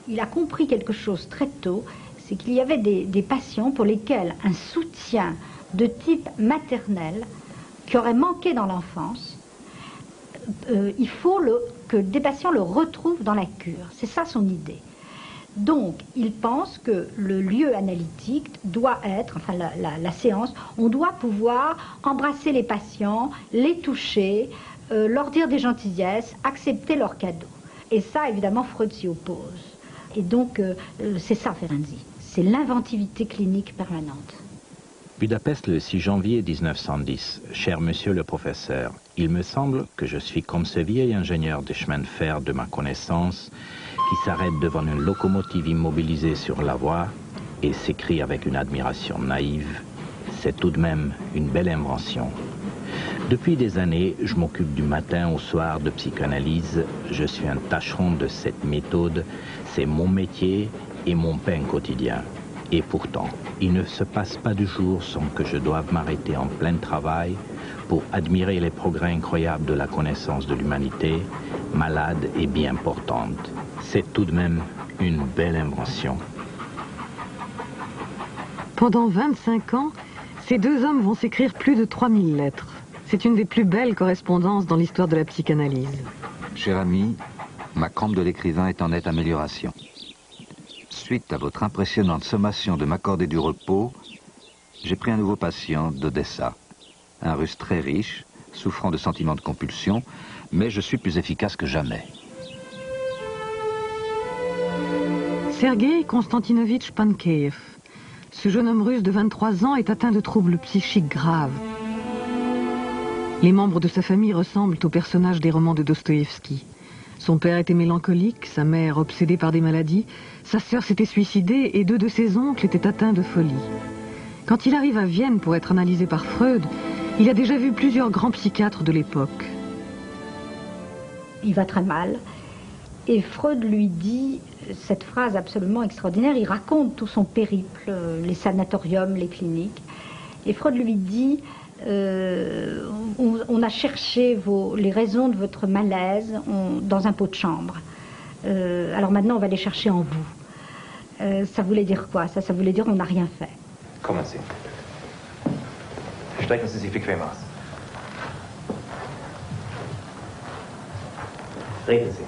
S6: Il a compris quelque chose très tôt, c'est qu'il y avait des patients pour lesquels un soutien de type maternel qui aurait manqué dans l'enfance, il faut que des patients le retrouvent dans la cure. C'est ça son idée. Donc, il pense que le lieu analytique doit être, enfin la séance, on doit pouvoir embrasser les patients, les toucher, leur dire des gentillesses, accepter leurs cadeaux. Et ça, évidemment, Freud s'y oppose. Et donc, c'est ça, Ferenczi. C'est l'inventivité clinique permanente.
S10: Budapest, le 6 janvier 1910. Cher monsieur le professeur, il me semble que je suis comme ce vieil ingénieur des chemins de fer de ma connaissance qui s'arrête devant une locomotive immobilisée sur la voie et s'écrie avec une admiration naïve: c'est tout de même une belle invention. Depuis des années, je m'occupe du matin au soir de psychanalyse. Je suis un tâcheron de cette méthode. C'est mon métier et mon pain quotidien. Et pourtant, il ne se passe pas de jour sans que je doive m'arrêter en plein travail pour admirer les progrès incroyables de la connaissance de l'humanité, malade et bien portante. C'est tout de même une belle invention.
S3: Pendant 25 ans, ces deux hommes vont s'écrire plus de 3000 lettres. C'est une des plus belles correspondances dans l'histoire de la psychanalyse.
S4: Cher ami, ma crampe de l'écrivain est en nette amélioration. Suite à votre impressionnante sommation de m'accorder du repos, j'ai pris un nouveau patient d'Odessa. Un russe très riche, souffrant de sentiments de compulsion, mais je suis plus efficace que jamais.
S3: Sergei Konstantinovitch Pankeev. Ce jeune homme russe de 23 ans est atteint de troubles psychiques graves. Les membres de sa famille ressemblent aux personnages des romans de Dostoïevski. Son père était mélancolique, sa mère obsédée par des maladies, sa sœur s'était suicidée et deux de ses oncles étaient atteints de folie. Quand il arrive à Vienne pour être analysé par Freud, il a déjà vu plusieurs grands psychiatres de l'époque.
S6: Il va très mal et Freud lui dit cette phrase absolument extraordinaire. Il raconte tout son périple, les sanatoriums, les cliniques, et Freud lui dit on a cherché les raisons de votre malaise dans un pot de chambre. Alors maintenant, on va les chercher en vous. Ça voulait dire quoi? Ça voulait dire on n'a rien fait.
S9: Comment c'est?
S11: Strecken Sie sich bequem aus. Reden Sie.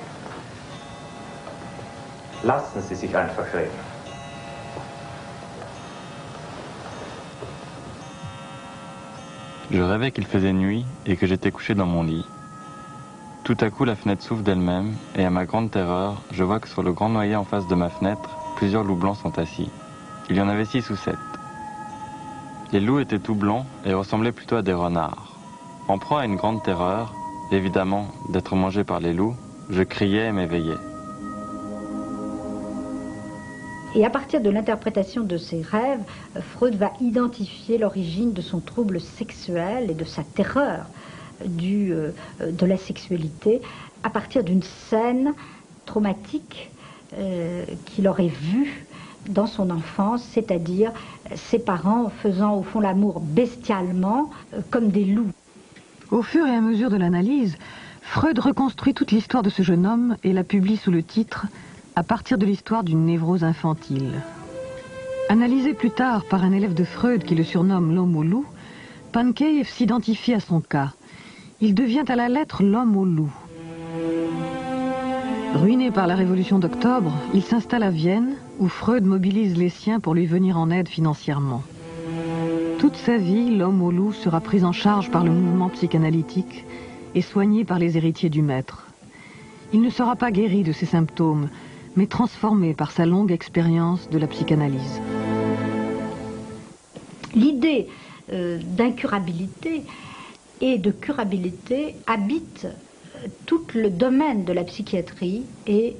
S11: Lassen Sie sich einfach reden.
S12: Je rêvais qu'il faisait nuit et que j'étais couché dans mon lit. Tout à coup, la fenêtre s'ouvre d'elle-même et à ma grande terreur, je vois que sur le grand noyer en face de ma fenêtre, plusieurs loups blancs sont assis. Il y en avait 6 ou 7. Les loups étaient tout blancs et ressemblaient plutôt à des renards. En proie à une grande terreur, évidemment, d'être mangé par les loups, je criais et m'éveillais.
S6: Et à partir de l'interprétation de ces rêves, Freud va identifier l'origine de son trouble sexuel et de sa terreur de la sexualité à partir d'une scène traumatique qu'il aurait vue dans son enfance, c'est-à-dire ses parents faisant au fond l'amour bestialement comme des loups.
S3: Au fur et à mesure de l'analyse, Freud reconstruit toute l'histoire de ce jeune homme et la publie sous le titre « À partir de l'histoire d'une névrose infantile ». Analysé plus tard par un élève de Freud qui le surnomme l'homme au loup, Pankeïev s'identifie à son cas. Il devient à la lettre l'homme au loup. Ruiné par la Révolution d'Octobre, il s'installe à Vienne, où Freud mobilise les siens pour lui venir en aide financièrement. Toute sa vie, l'homme au loup sera pris en charge par le mouvement psychanalytique et soigné par les héritiers du maître. Il ne sera pas guéri de ses symptômes, mais transformé par sa longue expérience de la psychanalyse.
S6: L'idée d'incurabilité et de curabilité habite tout le domaine de la psychiatrie et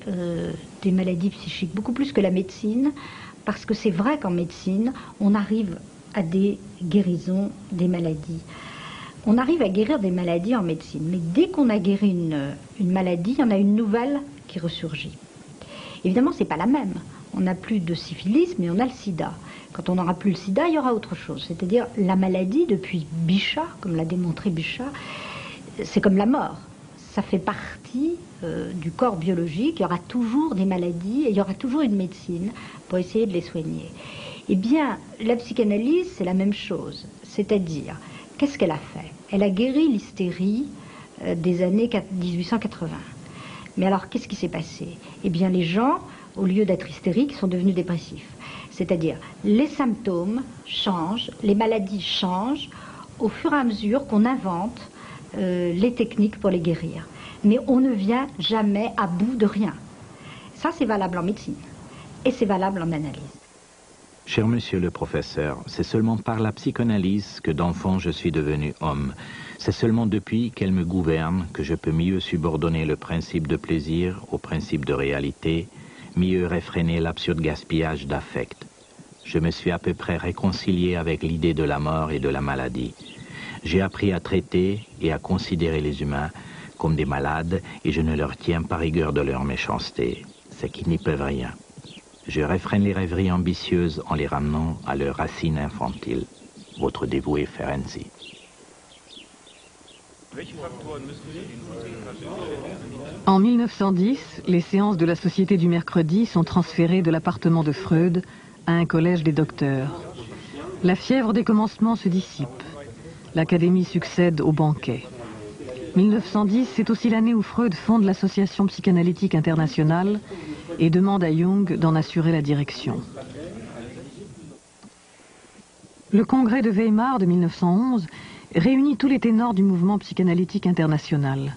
S6: des maladies psychiques, beaucoup plus que la médecine, parce que c'est vrai qu'en médecine, on arrive à des guérisons des maladies. On arrive à guérir des maladies en médecine, mais dès qu'on a guéri une maladie, il y en a une nouvelle qui ressurgit. Évidemment, ce n'est pas la même. On n'a plus de syphilis, mais on a le sida. Quand on n'aura plus le sida, il y aura autre chose. C'est-à-dire, la maladie, depuis Bichat, comme l'a démontré Bichat, c'est comme la mort. Ça fait partie du corps biologique. Il y aura toujours des maladies et il y aura toujours une médecine pour essayer de les soigner. Eh bien, la psychanalyse, c'est la même chose. C'est-à-dire, qu'est-ce qu'elle a fait? Elle a guéri l'hystérie des années 1880. Mais alors, qu'est-ce qui s'est passé? Eh bien, les gens, au lieu d'être hystériques, sont devenus dépressifs. C'est-à-dire, les symptômes changent, les maladies changent au fur et à mesure qu'on invente les techniques pour les guérir. Mais on ne vient jamais à bout de rien. Ça, c'est valable en médecine et c'est valable en analyse.
S10: Cher monsieur le professeur, c'est seulement par la psychanalyse que d'enfant je suis devenu homme. C'est seulement depuis qu'elle me gouverne que je peux mieux subordonner le principe de plaisir au principe de réalité, mieux réfréner l'absurde gaspillage d'affect. Je me suis à peu près réconcilié avec l'idée de la mort et de la maladie. J'ai appris à traiter et à considérer les humains comme des malades et je ne leur tiens pas rigueur de leur méchanceté. C'est qu'ils n'y peuvent rien. Je réfrène les rêveries ambitieuses en les ramenant à leurs racines infantiles. Votre dévoué Ferenczi.
S3: En 1910, les séances de la Société du mercredi sont transférées de l'appartement de Freud à un collège des docteurs. La fièvre des commencements se dissipe. L'Académie succède au banquet. 1910, c'est aussi l'année où Freud fonde l'Association psychanalytique internationale et demande à Jung d'en assurer la direction. Le congrès de Weimar de 1911 réunit tous les ténors du mouvement psychanalytique international.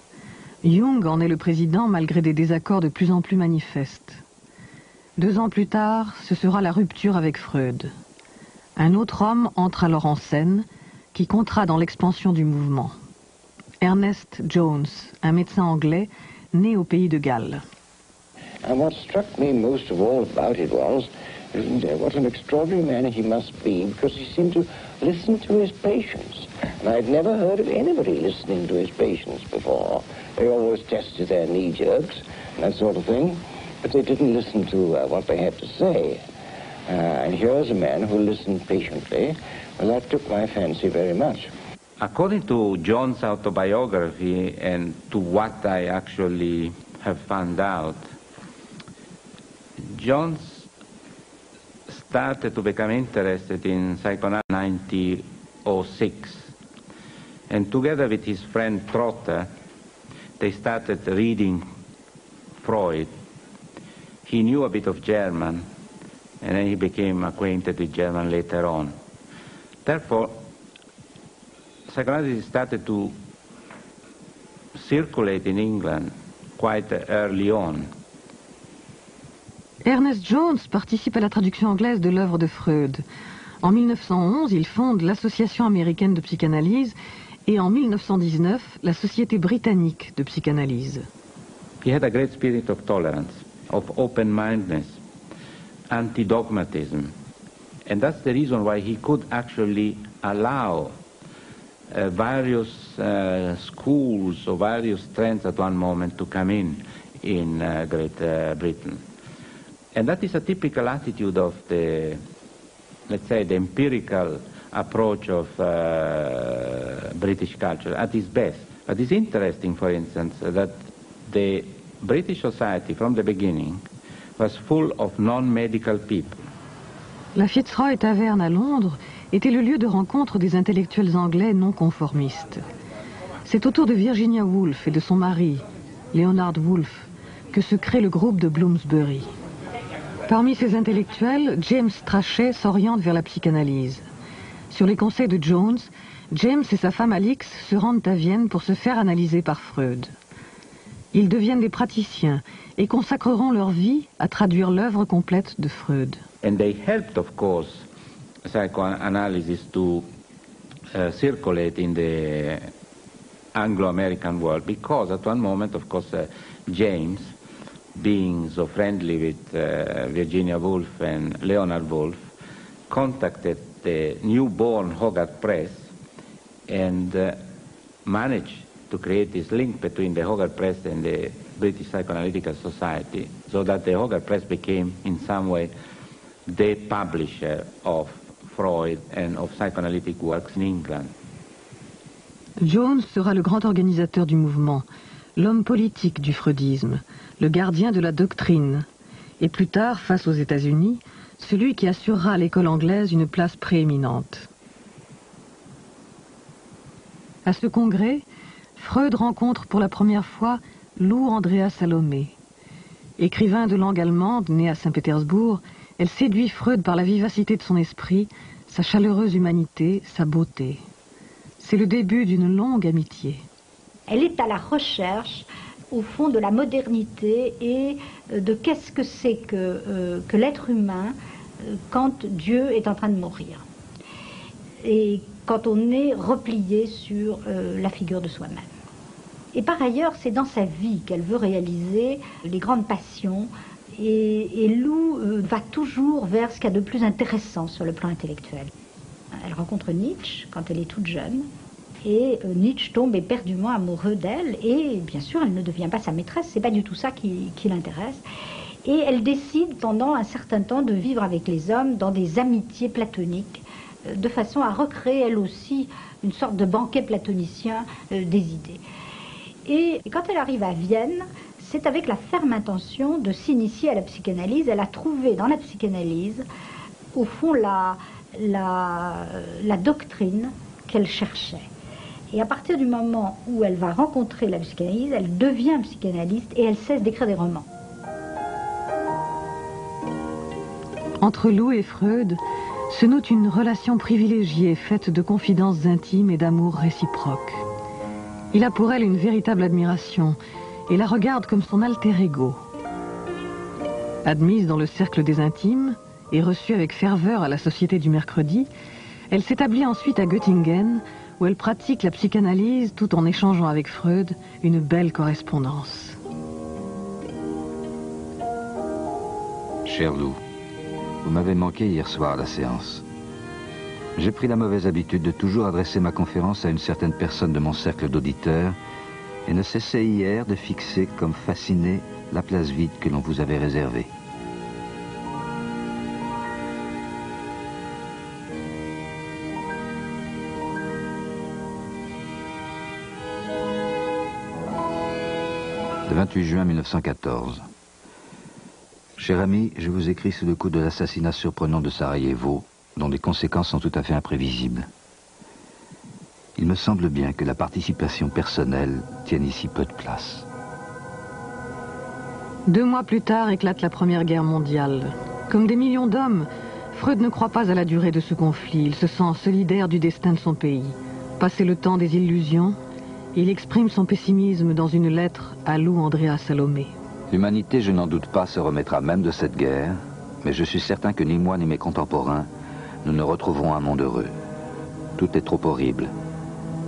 S3: Jung en est le président malgré des désaccords de plus en plus manifestes. 2 ans plus tard, ce sera la rupture avec Freud. Un autre homme entre alors en scène qui comptera dans l'expansion du mouvement. Ernest Jones, un médecin anglais né au pays de Galles.
S13: And what struck me most of all about it was what an extraordinary man he must be, because he seemed to listen to his patients. And I'd never heard of anybody listening to his patients before. They always tested their knee jerks and that sort of thing, but they didn't listen to what they had to say. And here's a man who listened patiently. Well, that took my fancy very much.
S14: According to John's autobiography and to what I actually have found out, John started to become interested in psychoanalysis in 1906. And together with his friend Trotter, they started reading Freud. He knew a bit of German, and then he became acquainted with German later on. Therefore, psychoanalysis started to circulate in England quite early on.
S3: Ernest Jones participe à la traduction anglaise de l'œuvre de Freud. En 1911, il fonde l'Association américaine de psychanalyse et en 1919, la Société britannique de psychanalyse.
S14: He had a great spirit of tolerance, of open-mindedness, anti-dogmatism. And that's the reason why he could actually allow various schools or various trends at one moment to come in Great Britain. And that is a typical attitude of the, let's say, the empirical approach of British culture at its best. But it's interesting, for instance, that the British society from the beginning was full of non-medical people.
S3: La Fitzroy Tavern à Londres était le lieu de rencontre des intellectuels anglais non conformistes. C'est autour de Virginia Woolf et de son mari, Leonard Woolf, que se crée le groupe de Bloomsbury. Parmi ces intellectuels, James Strachey s'oriente vers la psychanalyse. Sur les conseils de Jones, James et sa femme Alix se rendent à Vienne pour se faire analyser par Freud. Ils deviennent des praticiens et consacreront leur vie à traduire l'œuvre complète de Freud.
S14: And they helped, of course, psychoanalysis to circulate in the Anglo-American world, because at one moment, of course, James, being so friendly with Virginia Woolf and Leonard Woolf, contacted the newborn Hogarth Press and managed to create this link between the Hogarth Press and the British Psychoanalytical Society, so that the Hogarth Press became, in some way, the publisher of Freud and of psychoanalytic works in England.
S3: Jones sera le grand organisateur du mouvement, l'homme politique du freudisme, le gardien de la doctrine, et plus tard, face aux États-Unis, celui qui assurera à l'école anglaise une place prééminente. À ce congrès, Freud rencontre pour la première fois Lou Andrea Salomé. Écrivain de langue allemande, né à Saint-Pétersbourg, elle séduit Freud par la vivacité de son esprit, sa chaleureuse humanité, sa beauté. C'est le début d'une longue amitié.
S6: Elle est à la recherche, au fond, de la modernité et de qu'est-ce que c'est que l'être humain quand Dieu est en train de mourir. Et quand on est replié sur la figure de soi-même. Et par ailleurs, c'est dans sa vie qu'elle veut réaliser les grandes passions. Et Lou va toujours vers ce qu'il y a de plus intéressant sur le plan intellectuel. Elle rencontre Nietzsche quand elle est toute jeune. Et Nietzsche tombe éperdument amoureux d'elle. Et bien sûr, elle ne devient pas sa maîtresse. C'est pas du tout ça qui l'intéresse. Et elle décide pendant un certain temps de vivre avec les hommes dans des amitiés platoniques, de façon à recréer elle aussi une sorte de banquet platonicien des idées. Et quand elle arrive à Vienne, c'est avec la ferme intention de s'initier à la psychanalyse. Elle a trouvé dans la psychanalyse, au fond, la doctrine qu'elle cherchait. Et à partir du moment où elle va rencontrer la psychanalyse, elle devient psychanalyste et elle cesse d'écrire des romans.
S3: Entre Lou et Freud se noue une relation privilégiée faite de confidences intimes et d'amour réciproque. Il a pour elle une véritable admiration et la regarde comme son alter ego. Admise dans le cercle des intimes et reçue avec ferveur à la Société du mercredi, elle s'établit ensuite à Göttingen où elle pratique la psychanalyse tout en échangeant avec Freud une belle correspondance.
S4: Cher Lou, vous m'avez manqué hier soir à la séance. J'ai pris la mauvaise habitude de toujours adresser ma conférence à une certaine personne de mon cercle d'auditeurs et ne cessais hier de fixer comme fasciné la place vide que l'on vous avait réservée. Le 28 juin 1914. Cher ami, je vous écris sous le coup de l'assassinat surprenant de Sarajevo, dont les conséquences sont tout à fait imprévisibles. Il me semble bien que la participation personnelle tienne ici peu de place.
S3: 2 mois plus tard éclate la Première Guerre mondiale. Comme des millions d'hommes, Freud ne croit pas à la durée de ce conflit. Il se sent solidaire du destin de son pays. Passé le temps des illusions, il exprime son pessimisme dans une lettre à Lou Andrea Salomé.
S4: L'humanité, je n'en doute pas, se remettra même de cette guerre, mais je suis certain que ni moi ni mes contemporains, nous ne retrouverons un monde heureux. Tout est trop horrible.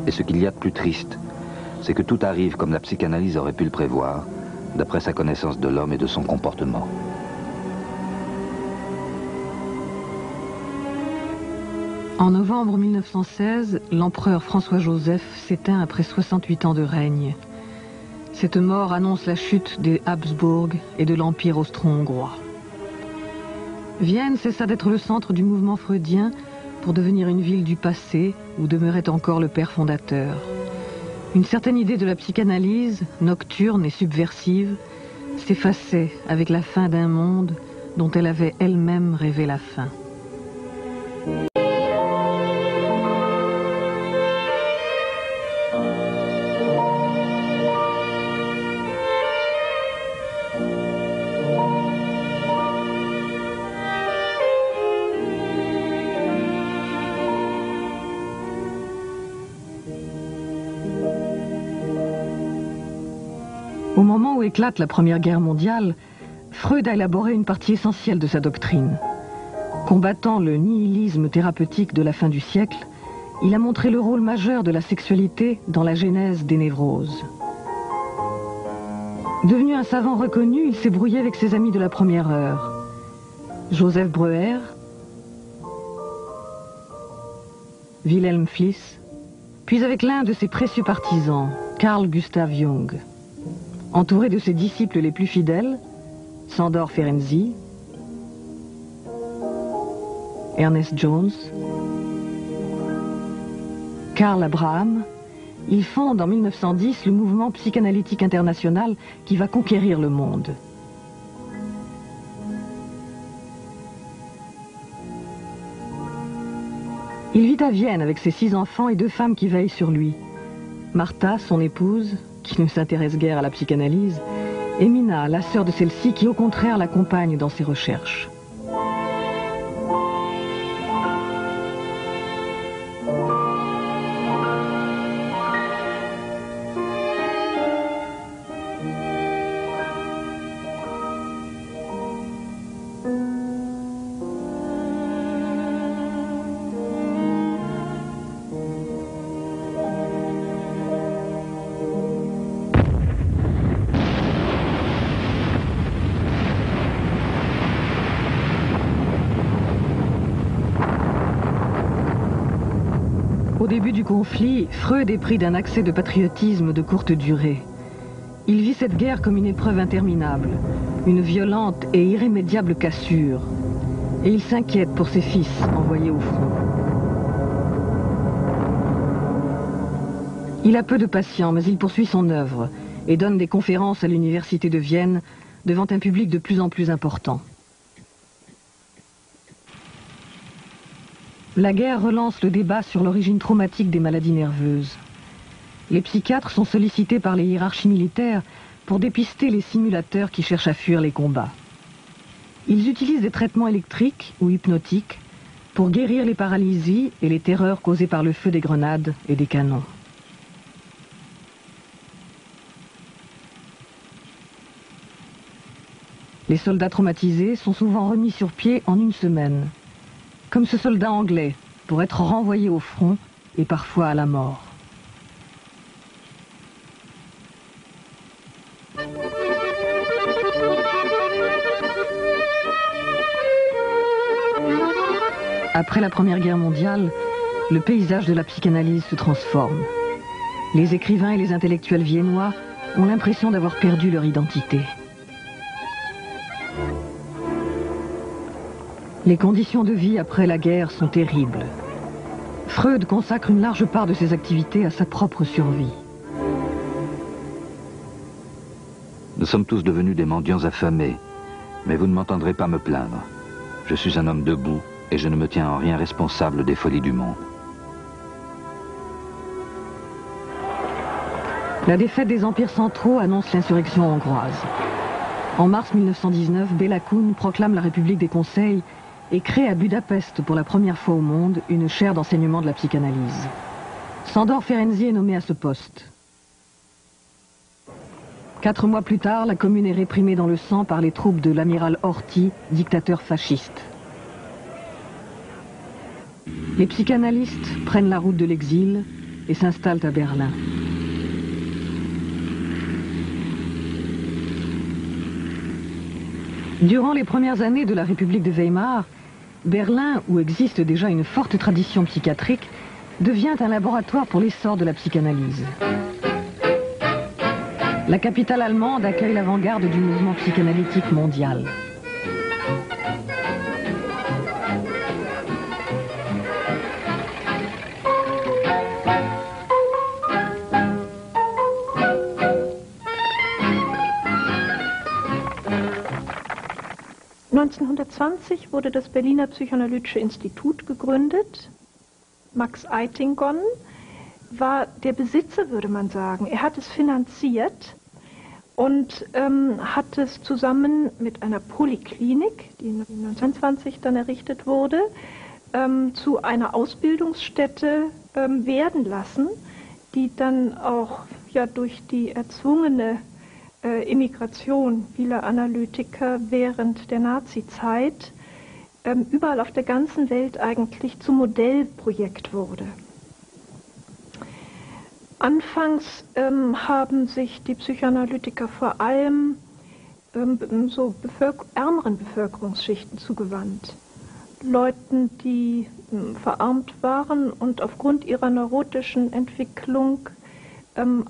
S4: Et ce qu'il y a de plus triste, c'est que tout arrive comme la psychanalyse aurait pu le prévoir, d'après sa connaissance de l'homme et de son comportement.
S3: En novembre 1916, l'empereur François-Joseph s'éteint après 68 ans de règne. Cette mort annonce la chute des Habsbourg et de l'Empire austro-hongrois. Vienne cessa d'être le centre du mouvement freudien pour devenir une ville du passé où demeurait encore le père fondateur. Une certaine idée de la psychanalyse, nocturne et subversive, s'effaçait avec la fin d'un monde dont elle avait elle-même rêvé la fin. Au moment où éclate la Première Guerre mondiale, Freud a élaboré une partie essentielle de sa doctrine. Combattant le nihilisme thérapeutique de la fin du siècle, il a montré le rôle majeur de la sexualité dans la genèse des névroses. Devenu un savant reconnu, il s'est brouillé avec ses amis de la première heure. Joseph Breuer, Wilhelm Fliess, puis avec l'un de ses précieux partisans, Carl Gustav Jung. Entouré de ses disciples les plus fidèles, Sándor Ferenczi, Ernest Jones, Karl Abraham, il fonde en 1910 le mouvement psychanalytique international qui va conquérir le monde. Il vit à Vienne avec ses 6 enfants et 2 femmes qui veillent sur lui. Martha, son épouse, qui ne s'intéresse guère à la psychanalyse, et Mina, la sœur de celle-ci, qui au contraire l'accompagne dans ses recherches. Au début du conflit, Freud est pris d'un accès de patriotisme de courte durée. Il vit cette guerre comme une épreuve interminable, une violente et irrémédiable cassure. Et il s'inquiète pour ses fils envoyés au front. Il a peu de patience, mais il poursuit son œuvre et donne des conférences à l'université de Vienne devant un public de plus en plus important. La guerre relance le débat sur l'origine traumatique des maladies nerveuses. Les psychiatres sont sollicités par les hiérarchies militaires pour dépister les simulateurs qui cherchent à fuir les combats. Ils utilisent des traitements électriques ou hypnotiques pour guérir les paralysies et les terreurs causées par le feu des grenades et des canons. Les soldats traumatisés sont souvent remis sur pied en 1 semaine. Comme ce soldat anglais, pour être renvoyé au front et parfois à la mort. Après la Première Guerre mondiale, le paysage de la psychanalyse se transforme. Les écrivains et les intellectuels viennois ont l'impression d'avoir perdu leur identité. Les conditions de vie après la guerre sont terribles. Freud consacre une large part de ses activités à sa propre survie.
S4: Nous sommes tous devenus des mendiants affamés, mais vous ne m'entendrez pas me plaindre. Je suis un homme debout et je ne me tiens en rien responsable des folies du monde.
S3: La défaite des empires centraux annonce l'insurrection hongroise. En mars 1919, Béla Kun proclame la République des Conseils et crée à Budapest pour la première fois au monde une chaire d'enseignement de la psychanalyse. Sándor Ferenczi est nommé à ce poste. 4 mois plus tard, la commune est réprimée dans le sang par les troupes de l'amiral Horthy, dictateur fasciste. Les psychanalystes prennent la route de l'exil et s'installent à Berlin. Durant les premières années de la République de Weimar, Berlin, où existe déjà une forte tradition psychiatrique, devient un laboratoire pour l'essor de la psychanalyse. La capitale allemande accueille l'avant-garde du mouvement psychanalytique mondial.
S15: ...1920 wurde das Berliner Psychoanalytische Institut gegründet. Max Eitingon war der Besitzer, würde man sagen. Er hat es finanziert und hat es zusammen mit einer Poliklinik, die 1920 dann errichtet wurde, zu einer Ausbildungsstätte werden lassen, die dann auch ja durch die erzwungene Immigration vieler Analytiker während der Nazizeit überall auf der ganzen Welt eigentlich zum Modellprojekt wurde. Anfangs haben sich die Psychoanalytiker vor allem so ärmeren Bevölkerungsschichten zugewandt. Leuten, die verarmt waren und aufgrund ihrer neurotischen Entwicklung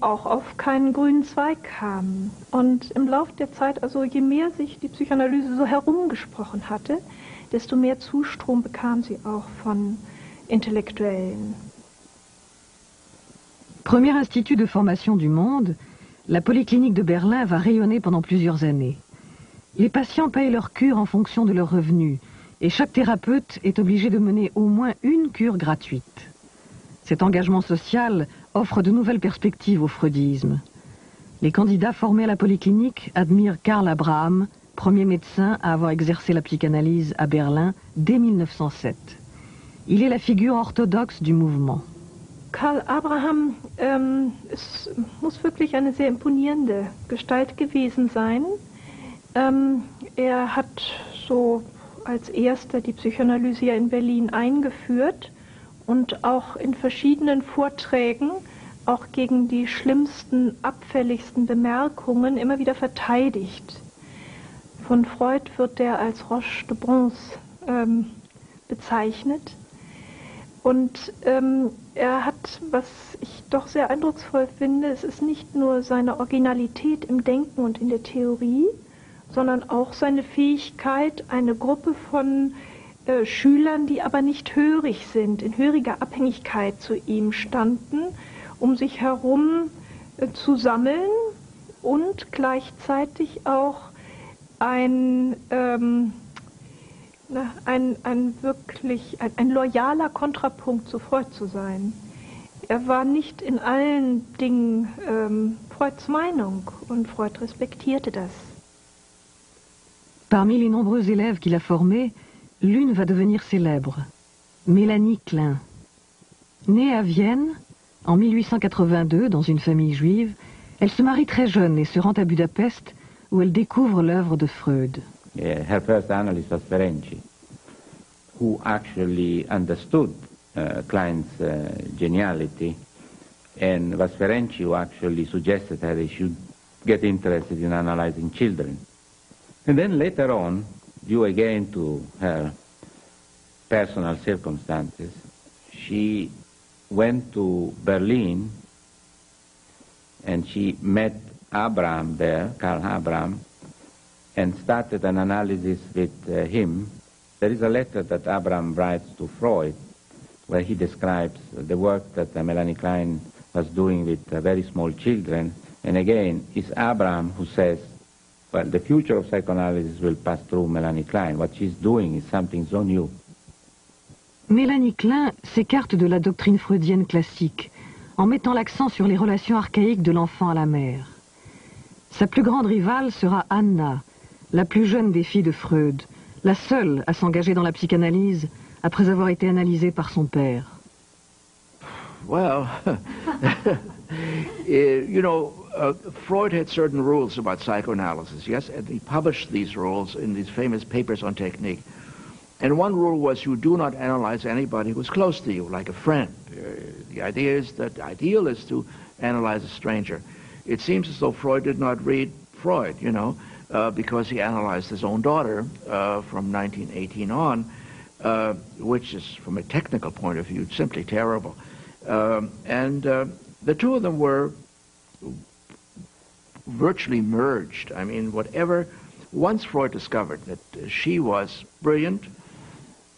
S15: auch auf keinen grünen Zweig kamen. Und im Laufe der Zeit, also je mehr sich die Psychoanalyse so herumgesprochen hatte, desto mehr Zustrom bekam sie auch von Intellektuellen.
S3: Premier institut de formation du monde, la Polyclinique de Berlin va rayonner pendant plusieurs années. Les patients payent leur cure en fonction de leurs revenus et chaque thérapeute est obligé de mener au moins une cure gratuite. Cet engagement social offre de nouvelles perspectives au freudisme. Les candidats formés à la Polyclinique admirent Karl Abraham, premier médecin à avoir exercé la psychanalyse à Berlin dès 1907. Il est la figure orthodoxe du mouvement.
S15: Karl Abraham muss wirklich eine sehr imponierende Gestalt gewesen sein. Er hat so als erster die Psychoanalyse ja in Berlin eingeführt und auch in verschiedenen Vorträgen, auch gegen die schlimmsten, abfälligsten Bemerkungen immer wieder verteidigt. Von Freud wird er als Roche de Bronze bezeichnet. Und er hat, was ich doch sehr eindrucksvoll finde, es ist nicht nur seine Originalität im Denken und in der Theorie, sondern auch seine Fähigkeit, eine Gruppe von Schülern, die aber nicht hörig sind, in höriger Abhängigkeit zu ihm standen, um sich herum zu sammeln und gleichzeitig auch ein loyaler Kontrapunkt zu Freud zu sein. Er war nicht in allen Dingen Freuds Meinung und Freud respektierte das.
S3: Parmi les nombreux élèves qu'il a formés, l'une va devenir célèbre, Mélanie Klein. Née à Vienne, en 1882, dans une famille juive, elle se marie très jeune et se rend à Budapest, où elle découvre l'œuvre de Freud.
S14: Her first analyst was Ferenczi, who actually understood Klein's geniality, and was Ferenczi who actually suggested that he should get interested in analyzing children. And then later on, due again to her personal circumstances, she went to Berlin and she met Abraham there, Karl Abraham, and started an analysis with him. There is a letter that Abraham writes to Freud where he describes the work that Melanie Klein was doing with very small children. And again, it's Abraham who says, well, the future of psychoanalysis will pass through Melanie Klein. What she's doing is something so new.
S3: Mélanie Klein s'écarte de la doctrine freudienne classique en mettant l'accent sur les relations archaïques de l'enfant à la mère. Sa plus grande rivale sera Anna, la plus jeune des filles de Freud, la seule à s'engager dans la psychanalyse après avoir été analysée par son père.
S7: Well, you know, Freud had certain rules about psychoanalysis, yes, and he published these rules in these famous papers on technique. And one rule was you do not analyze anybody who's close to you, like a friend. The idea is that the ideal is to analyze a stranger. It seems as though Freud did not read Freud, you know, because he analyzed his own daughter from 1918 on, which is, from a technical point of view, simply terrible. The two of them were virtually merged. I mean, once Freud discovered that she was brilliant,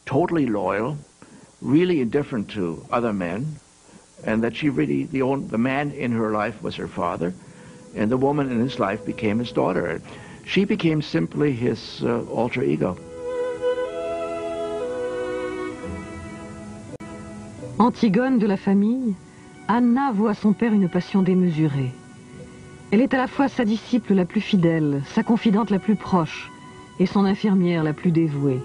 S7: totally loyal, really indifferent to other men, and that she really, the man in her life was her father, and the woman in his life became his daughter. She became simply his alter ego.
S3: Antigone de la famille, Anna voit à son père une passion démesurée. Elle est à la fois sa disciple la plus fidèle, sa confidente la plus proche et son infirmière la plus dévouée.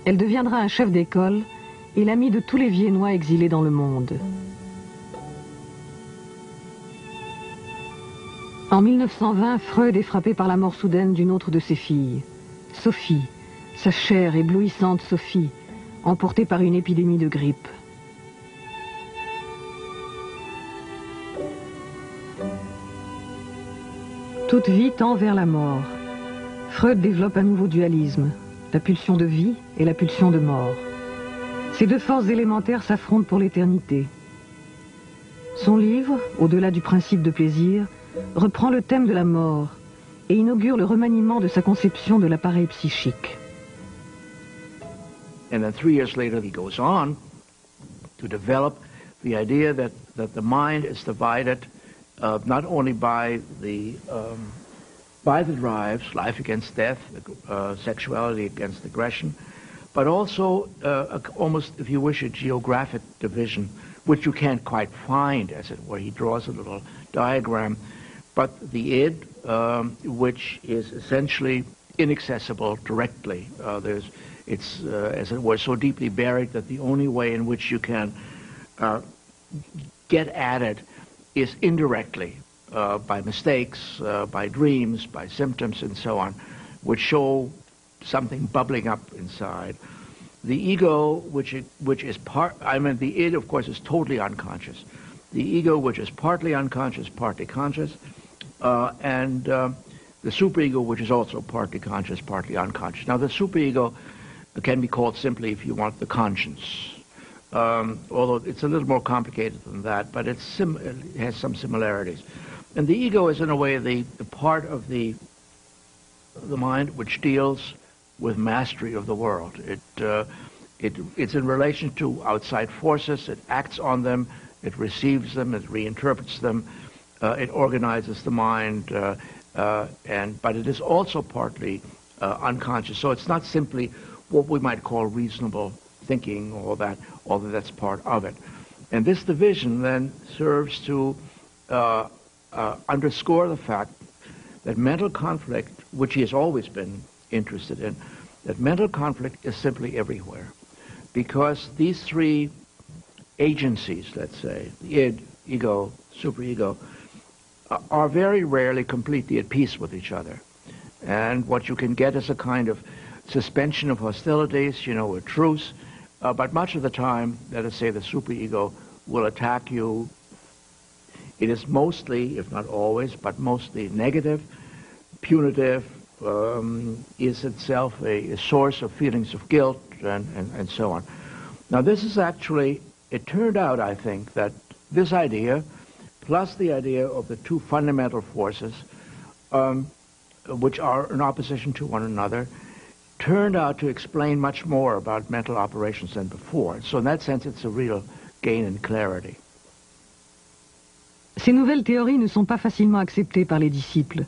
S3: Elle deviendra un chef d'école et l'amie de tous les Viennois exilés dans le monde. En 1920, Freud est frappé par la mort soudaine d'une autre de ses filles, Sophie, sa chère, éblouissante Sophie, emportée par une épidémie de grippe. Toute vie tend vers la mort. Freud développe un nouveau dualisme, la pulsion de vie et la pulsion de mort. Ces deux forces élémentaires s'affrontent pour l'éternité. Son livre, Au-delà du principe de plaisir, reprend le thème de la mort et inaugure le remaniement de sa conception de l'appareil psychique.
S7: And then 3 years later, he goes on to develop the idea that the mind is divided not only by the drives, life against death, sexuality against aggression, but also almost, if you wish, a geographic division, which you can't quite find, as it were. He draws a little diagram, but the id, which is essentially inaccessible directly. It's, as it were, so deeply buried that the only way in which you can get at it is indirectly, by mistakes, by dreams, by symptoms, and so on, which show something bubbling up inside. The ego, which is the id, of course, is totally unconscious. The ego, which is partly unconscious, partly conscious, and the superego, which is also partly conscious, partly unconscious. Now, the superego can be called simply, if you want, the conscience. Although it's a little more complicated than that, but it has some similarities. And the ego is, in a way, the part of the mind which deals with mastery of the world. It's in relation to outside forces. It acts on them. It receives them. It reinterprets them. It organizes the mind. But it is also partly unconscious. So it's not simply what we might call reasonable thinking, although that's part of it. And this division then serves to underscore the fact that mental conflict, which he has always been interested in, that mental conflict is simply everywhere. Because these three agencies, let's say, the id, ego, superego, are very rarely completely at peace with each other. And what you can get is a kind of suspension of hostilities, a truce, but much of the time, let us say, the superego will attack you. It is mostly, if not always, but mostly negative, punitive, is itself a source of feelings of guilt, and so on. Now, this is actually, it turned out, I think, that this idea, plus the idea of the two fundamental forces, which are in opposition to one another, turned out to explain much more about mental operations than before. So in that sense, it's a real gain in clarity.
S3: Ces nouvelles théories ne sont pas facilement acceptées par les disciples.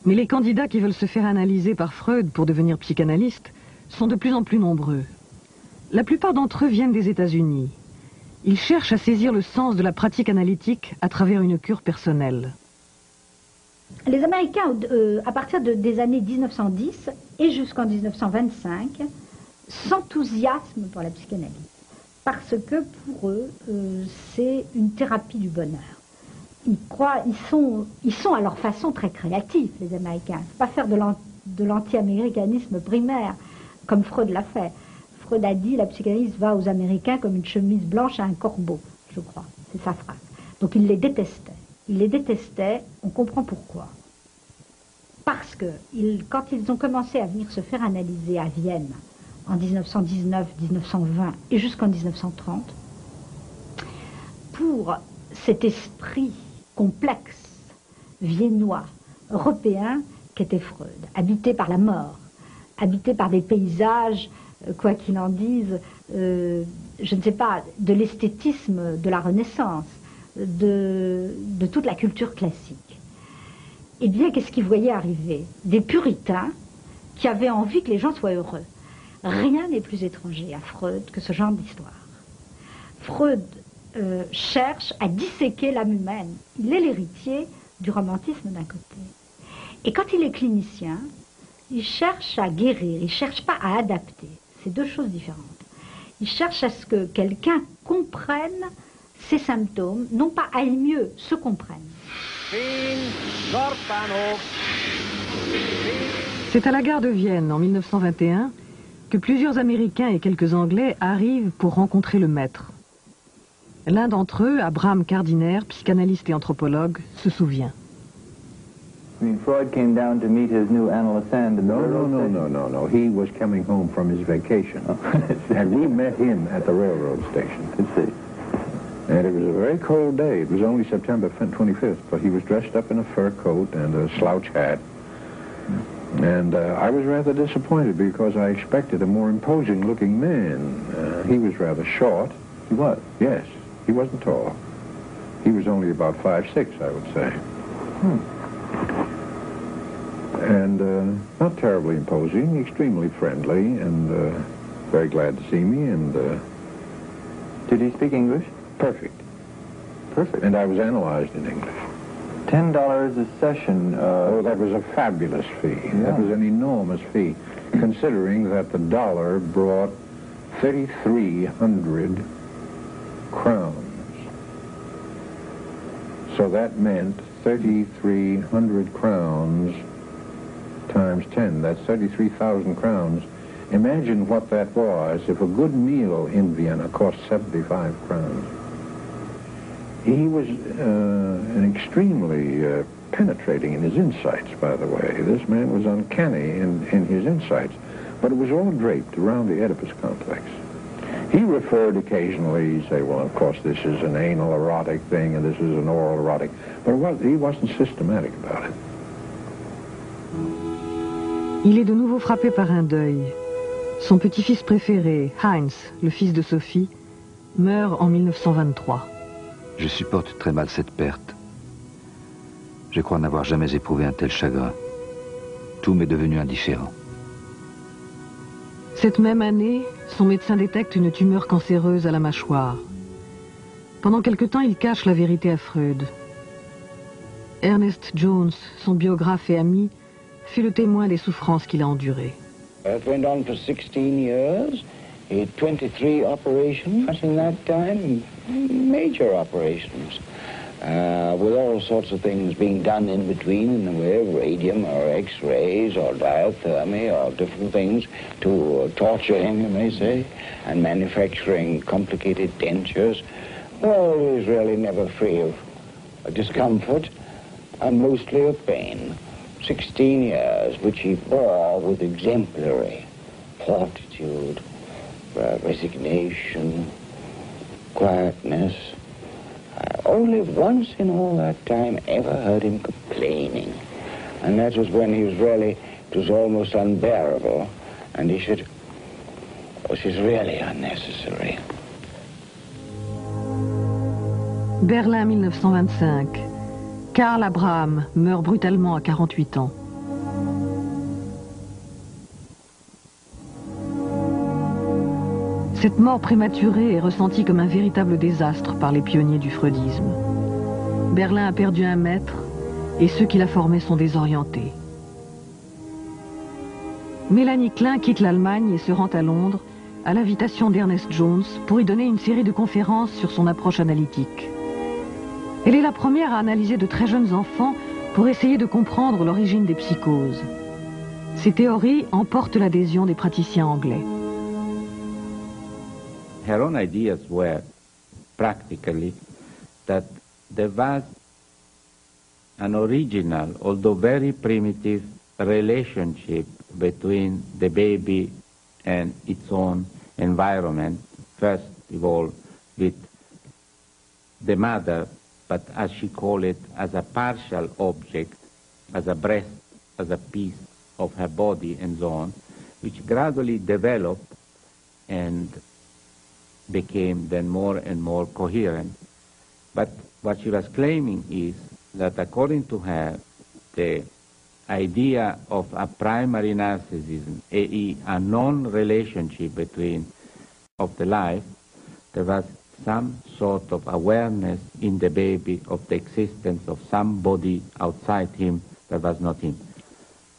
S3: Mais les candidats qui veulent se faire analyser par Freud pour devenir psychanalystes sont de plus en plus nombreux. La plupart d'entre eux viennent des États-Unis. Il cherche à saisir le sens de la pratique analytique à travers une cure personnelle.
S6: Les Américains, à partir des années 1910 et jusqu'en 1925, s'enthousiasment pour la psychanalyse. Parce que pour eux, c'est une thérapie du bonheur. Ils sont à leur façon très créatifs, les Américains. Il ne faut pas faire de l'anti-américanisme primaire, comme Freud l'a fait. Freud a dit, la psychanalyse va aux Américains comme une chemise blanche à un corbeau, je crois. C'est sa phrase. Donc il les détestait. Il les détestait, on comprend pourquoi. Parce que quand ils ont commencé à venir se faire analyser à Vienne, en 1919, 1920 et jusqu'en 1930, pour cet esprit complexe, viennois, européen, qu'était Freud, habité par la mort, habité par des paysages, quoi qu'il en dise, je ne sais pas, de l'esthétisme de la Renaissance, de toute la culture classique. Eh bien, qu'est-ce qu'ils voyaient arriver? Des puritains qui avaient envie que les gens soient heureux. Rien n'est plus étranger à Freud que ce genre d'histoire. Freud cherche à disséquer l'âme humaine. Il est l'héritier du romantisme d'un côté. Et quand il est clinicien, il cherche à guérir, il ne cherche pas à adapter. C'est deux choses différentes. Il cherche à ce que quelqu'un comprenne ses symptômes, non pas aille mieux, se comprenne.
S3: C'est à la gare de Vienne, en 1921, que plusieurs Américains et quelques Anglais arrivent pour rencontrer le maître. L'un d'entre eux, Abraham Gardiner, psychanalyste et anthropologue, se souvient.
S16: I mean, Freud came down to meet his new analyst and
S17: No. He was coming home from his vacation. And we met him at the railroad station. And it was a very cold day. It was only September 25th, but he was dressed up in a fur coat and a slouch hat. And I was rather disappointed because I expected a more imposing-looking man. He was rather short.
S16: He was?
S17: Yes. He wasn't tall. He was only about 5'6", I would say. And not terribly imposing, extremely friendly, and very glad to see me, and...
S16: Did he speak English?
S17: Perfect.
S16: Perfect.
S17: And I was analyzed in English.
S16: $10 a session.
S17: Oh, that was a fabulous fee. Yeah. That was an enormous fee, considering that the dollar brought 3,300 crowns. So that meant 3,300 crowns times 10. That's 33,000 crowns. Imagine what that was if a good meal in Vienna cost 75 crowns. He was an extremely penetrating in his insights, by the way. This man was uncanny in his insights. But it was all draped around the Oedipus complex. He referred occasionally, he'd say, well, of course, this is an anal erotic thing and this is an oral erotic. But he wasn't systematic about it.
S3: Il est de nouveau frappé par un deuil. Son petit-fils préféré, Heinz, le fils de Sophie, meurt en 1923.
S4: Je supporte très mal cette perte. Je crois n'avoir jamais éprouvé un tel chagrin. Tout m'est devenu indifférent.
S3: Cette même année, son médecin détecte une tumeur cancéreuse à la mâchoire. Pendant quelque temps, il cache la vérité à Freud. Ernest Jones, son biographe et ami, fut le témoin des souffrances qu'il a endurées.
S13: It went on for 16 years. He had 23 operations in that time, major operations, with all sorts of things being done in between in the way of radium or X-rays or diathermy or different things to torture him, you may say, and manufacturing complicated dentures. Well, he was really never free of discomfort and mostly of pain. 16 years, which he bore with exemplary fortitude, resignation, quietness. I only once in all that time ever heard him complaining. And that was when he was really, it was almost unbearable. And he said, this is really unnecessary.
S3: Berlin 1925. Karl Abraham meurt brutalement à 48 ans. Cette mort prématurée est ressentie comme un véritable désastre par les pionniers du freudisme. Berlin a perdu un maître et ceux qui la formaient sont désorientés. Mélanie Klein quitte l'Allemagne et se rend à Londres à l'invitation d'Ernest Jones pour y donner une série de conférences sur son approche analytique. Elle est la première à analyser de très jeunes enfants pour essayer de comprendre l'origine des psychoses. Ces théories emportent l'adhésion des praticiens anglais.
S14: Her own ideas were practically that there was an original, although very primitive, relationship between the baby and its own environment, first of all with the mother, but as she called it, as a partial object, as a breast, as a piece of her body and so on, which gradually developed and became then more and more coherent. But what she was claiming is that according to her, the idea of a primary narcissism, i.e. a non-relationship between of the life, there was some sort of awareness in the baby of the existence of somebody outside him that was not him.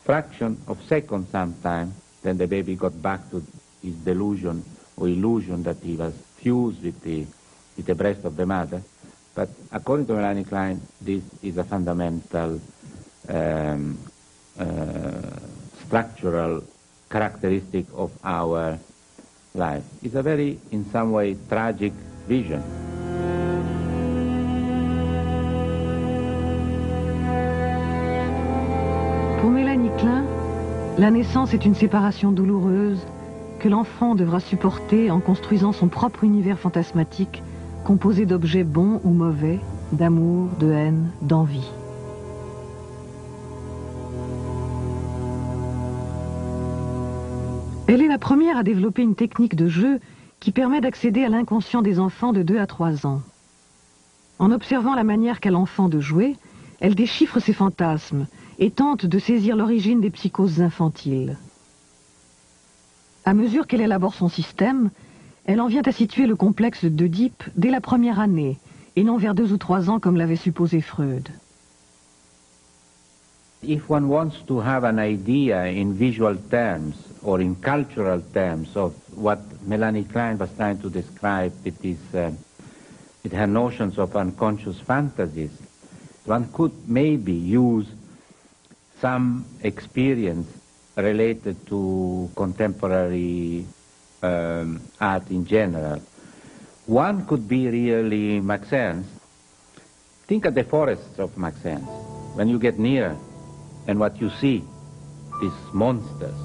S14: Fraction of seconds sometime, then the baby got back to his delusion or illusion that he was fused with the breast of the mother. But according to Melanie Klein, this is a fundamental structural characteristic of our life. It's a very, in some way, tragic vision.
S3: Pour Mélanie Klein, la naissance est une séparation douloureuse que l'enfant devra supporter en construisant son propre univers fantasmatique composé d'objets bons ou mauvais, d'amour, de haine, d'envie. Elle est la première à développer une technique de jeu qui permet d'accéder à l'inconscient des enfants de 2 à 3 ans. En observant la manière qu'a l'enfant de jouer, elle déchiffre ses fantasmes et tente de saisir l'origine des psychoses infantiles. À mesure qu'elle élabore son système, elle en vient à situer le complexe d'Oedipe dès la première année, et non vers 2 ou 3 ans comme l'avait supposé Freud.
S14: If one wants to have an idea in visual terms or in cultural terms of what Melanie Klein was trying to describe with her notions of unconscious fantasies, one could maybe use some experience related to contemporary art in general. One could be really Max Ernst. Think of the forests of Max Ernst. When you get near and what you see, these monsters.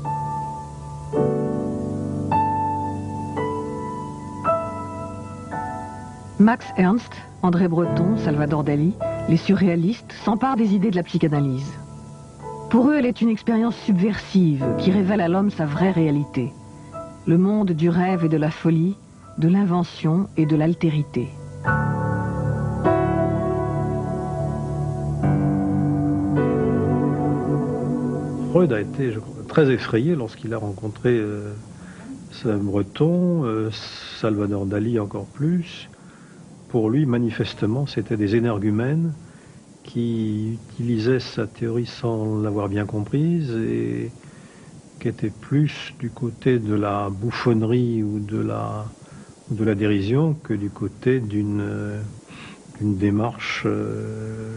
S3: Max Ernst, André Breton, Salvador Dali, les surréalistes s'emparent des idées de la psychanalyse. Pour eux, elle est une expérience subversive qui révèle à l'homme sa vraie réalité. Le monde du rêve et de la folie, de l'invention et de l'altérité.
S5: Freud a été, je crois, très effrayé lorsqu'il a rencontré Breton, Salvador Dali encore plus. Pour lui, manifestement, c'était des énergumènes qui utilisaient sa théorie sans l'avoir bien comprise et qui étaient plus du côté de la bouffonnerie ou de la dérision que du côté d'une démarche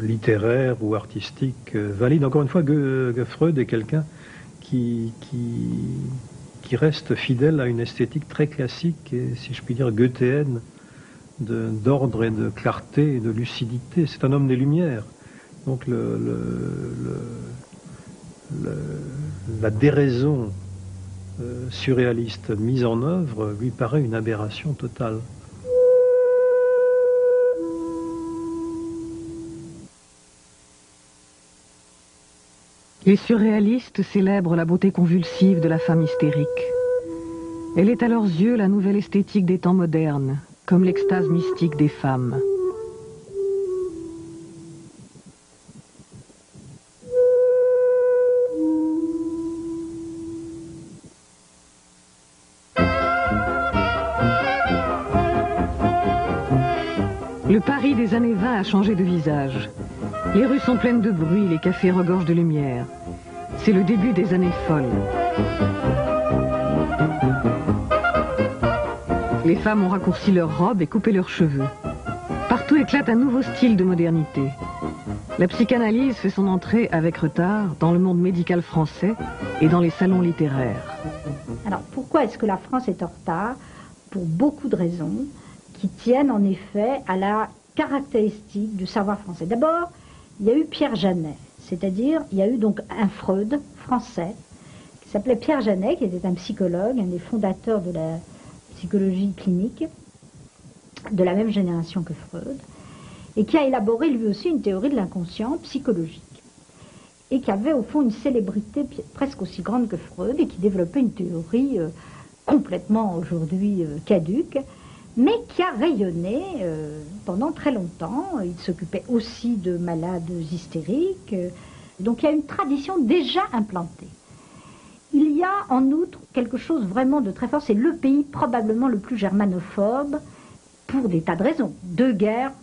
S5: littéraire ou artistique valide. Encore une fois, Freud est quelqu'un qui reste fidèle à une esthétique très classique et, si je puis dire, goethéenne, d'ordre et de clarté et de lucidité. C'est un homme des Lumières. Donc la déraison surréaliste mise en œuvre lui paraît une aberration totale.
S3: Les surréalistes célèbrent la beauté convulsive de la femme hystérique. Elle est à leurs yeux la nouvelle esthétique des temps modernes, comme l'extase mystique des femmes. années 20 a changé de visage. Les rues sont pleines de bruit, les cafés regorgent de lumière. C'est le début des années folles. Les femmes ont raccourci leurs robes et coupé leurs cheveux. Partout éclate un nouveau style de modernité. La psychanalyse fait son entrée avec retard dans le monde médical français et dans les salons littéraires.
S6: Alors pourquoi est-ce que la France est en retard? Pour beaucoup de raisons qui tiennent en effet à la caractéristique du savoir français. D'abord, il y a eu Pierre Janet, c'est-à-dire il y a eu donc un Freud français qui s'appelait Pierre Janet, qui était un psychologue, un des fondateurs de la psychologie clinique, de la même génération que Freud, et qui a élaboré lui aussi une théorie de l'inconscient psychologique, et qui avait au fond une célébrité presque aussi grande que Freud, et qui développait une théorie complètement aujourd'hui caduque, mais qui a rayonné pendant très longtemps. Il s'occupait aussi de malades hystériques, donc il y a une tradition déjà implantée. Il y a en outre quelque chose vraiment de très fort, c'est le pays probablement le plus germanophobe pour des tas de raisons. Deux guerres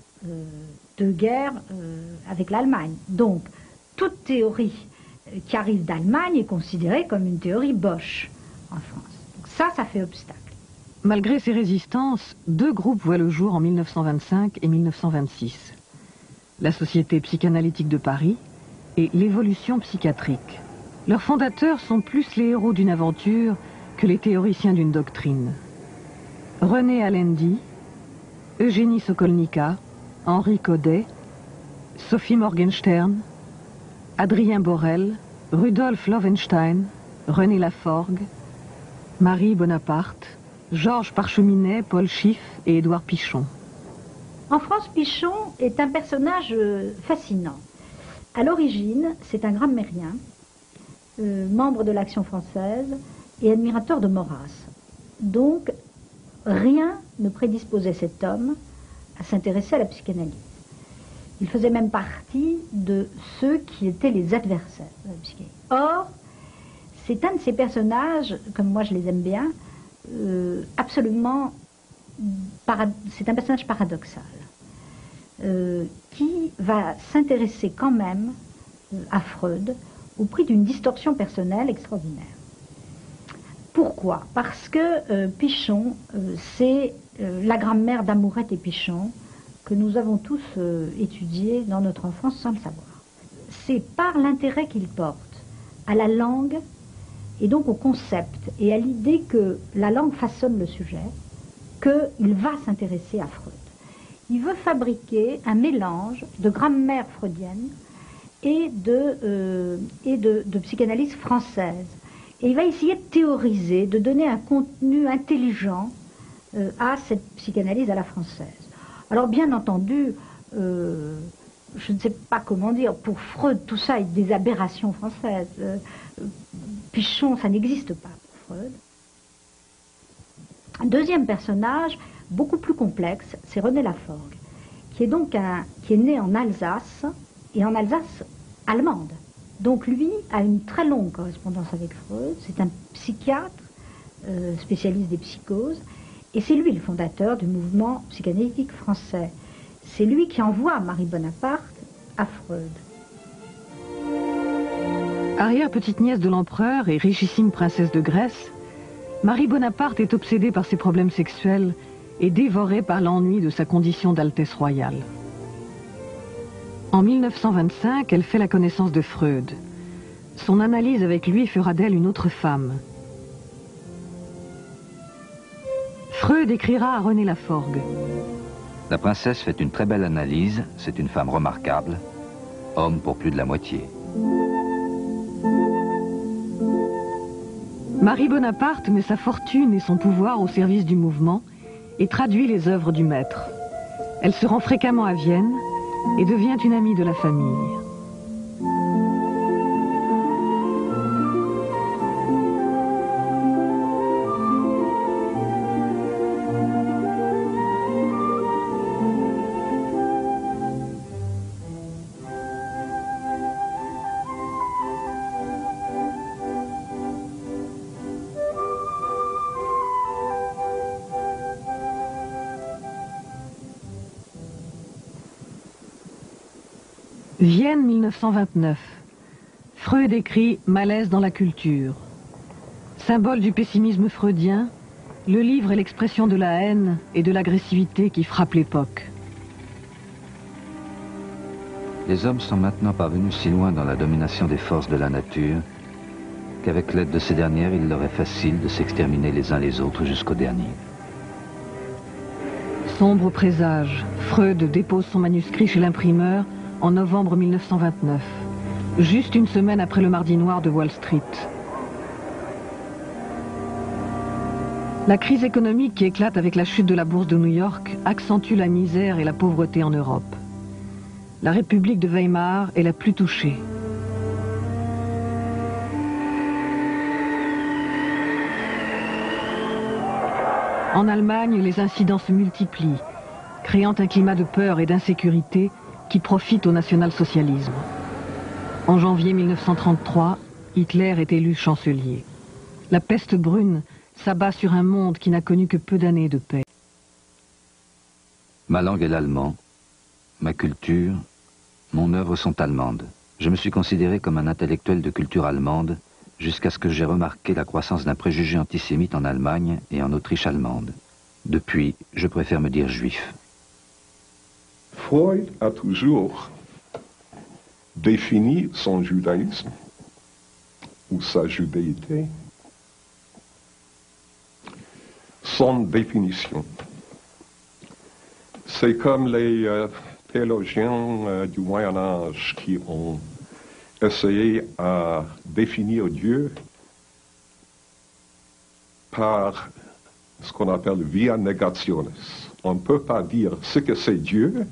S6: avec l'Allemagne. Donc, toute théorie qui arrive d'Allemagne est considérée comme une théorie Bosch en France. Donc ça fait obstacle.
S3: Malgré ces résistances, deux groupes voient le jour en 1925 et 1926. La Société psychanalytique de Paris et l'Évolution psychiatrique. Leurs fondateurs sont plus les héros d'une aventure que les théoriciens d'une doctrine. René Alendi, Eugénie Sokolnika, Henri Codet, Sophie Morgenstern, Adrien Borel, Rudolf Loewenstein, René Laforgue, Marie Bonaparte, Georges Parcheminet, Paul Schiff et Édouard Pichon.
S6: En France, Pichon est un personnage fascinant. À l'origine, c'est un grammairien, membre de l'Action française et admirateur de Maurras. Donc, rien ne prédisposait cet homme à s'intéresser à la psychanalyse. Il faisait même partie de ceux qui étaient les adversaires de la psychanalyse. Or, c'est un de ces personnages, comme moi je les aime bien, c'est un personnage paradoxal, qui va s'intéresser quand même à Freud au prix d'une distorsion personnelle extraordinaire. Pourquoi? Parce que Pichon, c'est la grammaire d'Amourette et Pichon que nous avons tous étudié dans notre enfance sans le savoir. C'est par l'intérêt qu'il porte à la langue et donc au concept et à l'idée que la langue façonne le sujet qu'il va s'intéresser à Freud. Il veut fabriquer un mélange de grammaire freudienne et de psychanalyse française. Et il va essayer de théoriser, de donner un contenu intelligent à cette psychanalyse à la française. Alors bien entendu, je ne sais pas comment dire, pour Freud, tout ça est des aberrations françaises. Pichon, ça n'existe pas pour Freud. Un deuxième personnage, beaucoup plus complexe, c'est René Laforgue, qui est né en Alsace, et en Alsace allemande. Donc lui a une très longue correspondance avec Freud, c'est un psychiatre, spécialiste des psychoses, et c'est lui le fondateur du mouvement psychanalytique français. C'est lui qui envoie Marie Bonaparte à Freud.
S3: Arrière-petite-nièce de l'empereur et richissime princesse de Grèce, Marie Bonaparte est obsédée par ses problèmes sexuels et dévorée par l'ennui de sa condition d'altesse royale. En 1925, elle fait la connaissance de Freud. Son analyse avec lui fera d'elle une autre femme. Freud écrira à René Laforgue.
S4: La princesse fait une très belle analyse, c'est une femme remarquable, homme pour plus de la moitié.
S3: Marie Bonaparte met sa fortune et son pouvoir au service du mouvement et traduit les œuvres du maître. Elle se rend fréquemment à Vienne et devient une amie de la famille. Vienne 1929. Freud écrit « Malaise dans la culture ». Symbole du pessimisme freudien, le livre est l'expression de la haine et de l'agressivité qui frappent l'époque.
S4: Les hommes sont maintenant parvenus si loin dans la domination des forces de la nature qu'avec l'aide de ces dernières, il leur est facile de s'exterminer les uns les autres jusqu'au dernier.
S3: Sombre présage, Freud dépose son manuscrit chez l'imprimeur en novembre 1929, juste une semaine après le Mardi Noir de Wall Street. La crise économique qui éclate avec la chute de la bourse de New York accentue la misère et la pauvreté en Europe. La République de Weimar est la plus touchée. En Allemagne, les incidents se multiplient, créant un climat de peur et d'insécurité qui profite au national-socialisme. En janvier 1933, Hitler est élu chancelier. La peste brune s'abat sur un monde qui n'a connu que peu d'années de paix.
S4: Ma langue est l'allemand, ma culture, mon œuvre sont allemandes. Je me suis considéré comme un intellectuel de culture allemande jusqu'à ce que j'ai remarqué la croissance d'un préjugé antisémite en Allemagne et en Autriche allemande. Depuis, je préfère me dire juif.
S18: Freud a toujours défini son judaïsme ou sa judéité sans définition. C'est comme les théologiens du Moyen-Âge qui ont essayé à définir Dieu par ce qu'on appelle via negationis. On ne peut pas dire ce que c'est Dieu,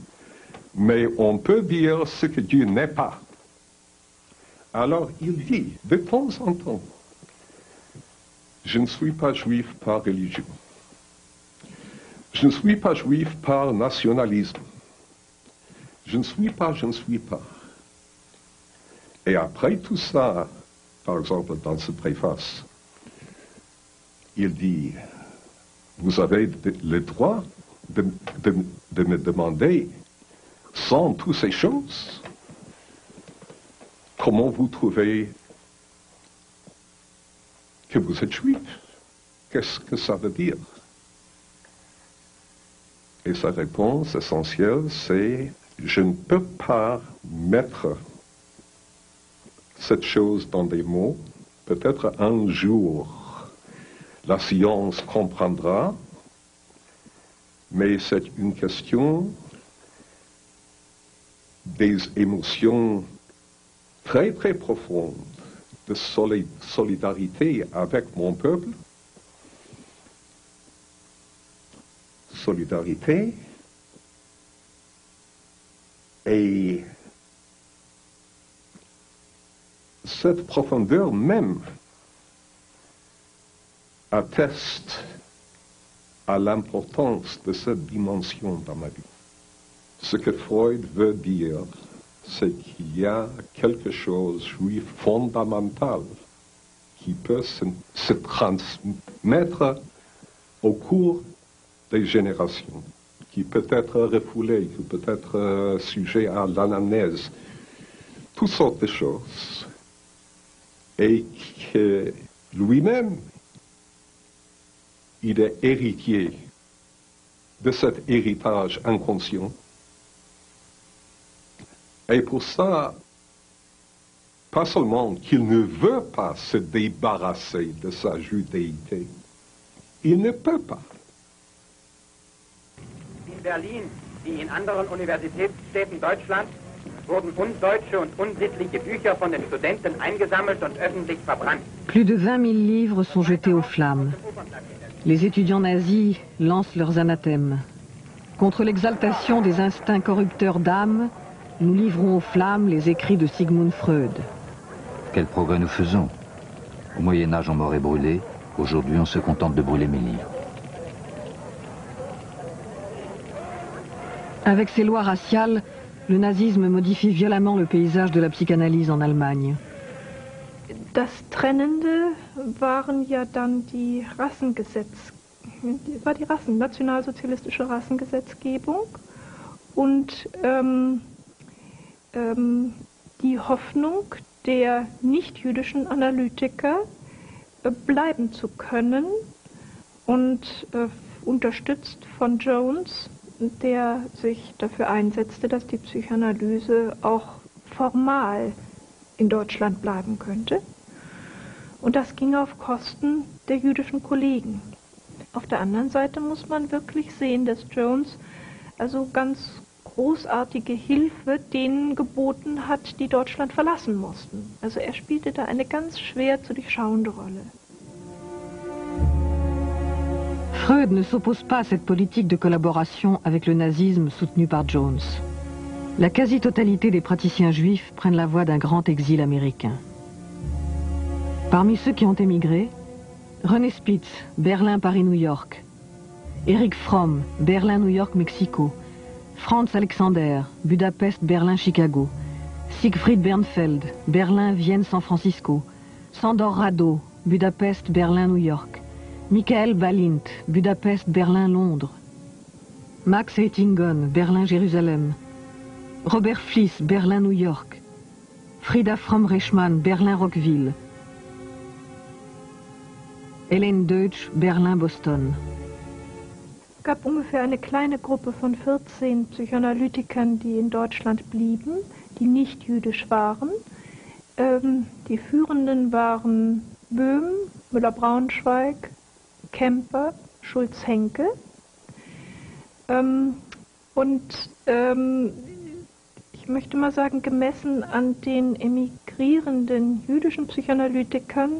S18: mais on peut dire ce que Dieu n'est pas. Alors il dit de temps en temps, je ne suis pas juif par religion. Je ne suis pas juif par nationalisme. Je ne suis pas. Et après tout ça, par exemple dans ce préface, il dit, vous avez le droit de me demander, sans toutes ces choses, comment vous trouvez que vous êtes juif? Qu'est-ce que ça veut dire? Et sa réponse essentielle, c'est je ne peux pas mettre cette chose dans des mots. Peut-être un jour, la science comprendra, mais c'est une question des émotions très très profondes de solidarité avec mon peuple. Solidarité et cette profondeur même atteste à l'importance de cette dimension dans ma vie. Ce que Freud veut dire, c'est qu'il y a quelque chose juif fondamental qui peut se transmettre au cours des générations, qui peut être refoulé, qui peut être sujet à l'anamnèse, toutes sortes de choses. Et que lui-même, il est héritier de cet héritage inconscient. Et pour ça, pas seulement qu'il ne veut pas se débarrasser de sa judéité, il ne peut pas.
S19: In Berlin, wie in anderen Universitätsstädten Deutschlands, wurden undeutsche und unsittliche Bücher von den Studenten eingesammelt und öffentlich verbrannt.
S3: Plus de 20 000 livres sont jetés aux flammes. Les étudiants nazis lancent leurs anathèmes. Contre l'exaltation des instincts corrupteurs d'âme, nous livrons aux flammes les écrits de Sigmund Freud.
S4: Quel progrès nous faisons? Au Moyen-Âge, on m'aurait brûlé. Aujourd'hui, on se contente de brûler mes livres.
S3: Avec ses lois raciales, le nazisme modifie violemment le paysage de la psychanalyse en Allemagne.
S15: Das Trennende waren ja dann die nationalsozialistische Rassengesetzgebung und die Hoffnung der nicht-jüdischen Analytiker bleiben zu können und unterstützt von Jones, der sich dafür einsetzte, dass die Psychoanalyse auch formal in Deutschland bleiben könnte. Und das ging auf Kosten der jüdischen Kollegen. Auf der anderen Seite muss man wirklich sehen, dass Jones also ganz großartige Hilfe denen geboten hat, die Deutschland verlassen mussten. Also er spielte da eine ganz schwer zu durchschauende Rolle.
S3: Freud ne s'oppose pas à cette politique de collaboration avec le nazisme soutenue par Jones. La quasi-totalité des praticiens juifs prennent la voie d'un grand exil américain. Parmi ceux qui ont émigré, René Spitz, Berlin, Paris, New York. Eric Fromm, Berlin, New York, Mexico. Franz Alexander, Budapest, Berlin, Chicago. Siegfried Bernfeld, Berlin, Vienne, San Francisco. Sandor Rado, Budapest, Berlin, New York. Michael Balint, Budapest, Berlin, Londres. Max Eitingon, Berlin, Jérusalem. Robert Fliss, Berlin, New York. Frieda Fromm-Reichmann, Berlin, Rockville. Hélène Deutsch, Berlin, Boston.
S15: Es gab ungefähr eine kleine Gruppe von 14 Psychoanalytikern, die in Deutschland blieben, die nicht jüdisch waren. Die Führenden waren Böhm, Müller-Braunschweig, Kemper, Schulz-Henke. Ich möchte mal sagen, gemessen an den emigrierenden jüdischen Psychoanalytikern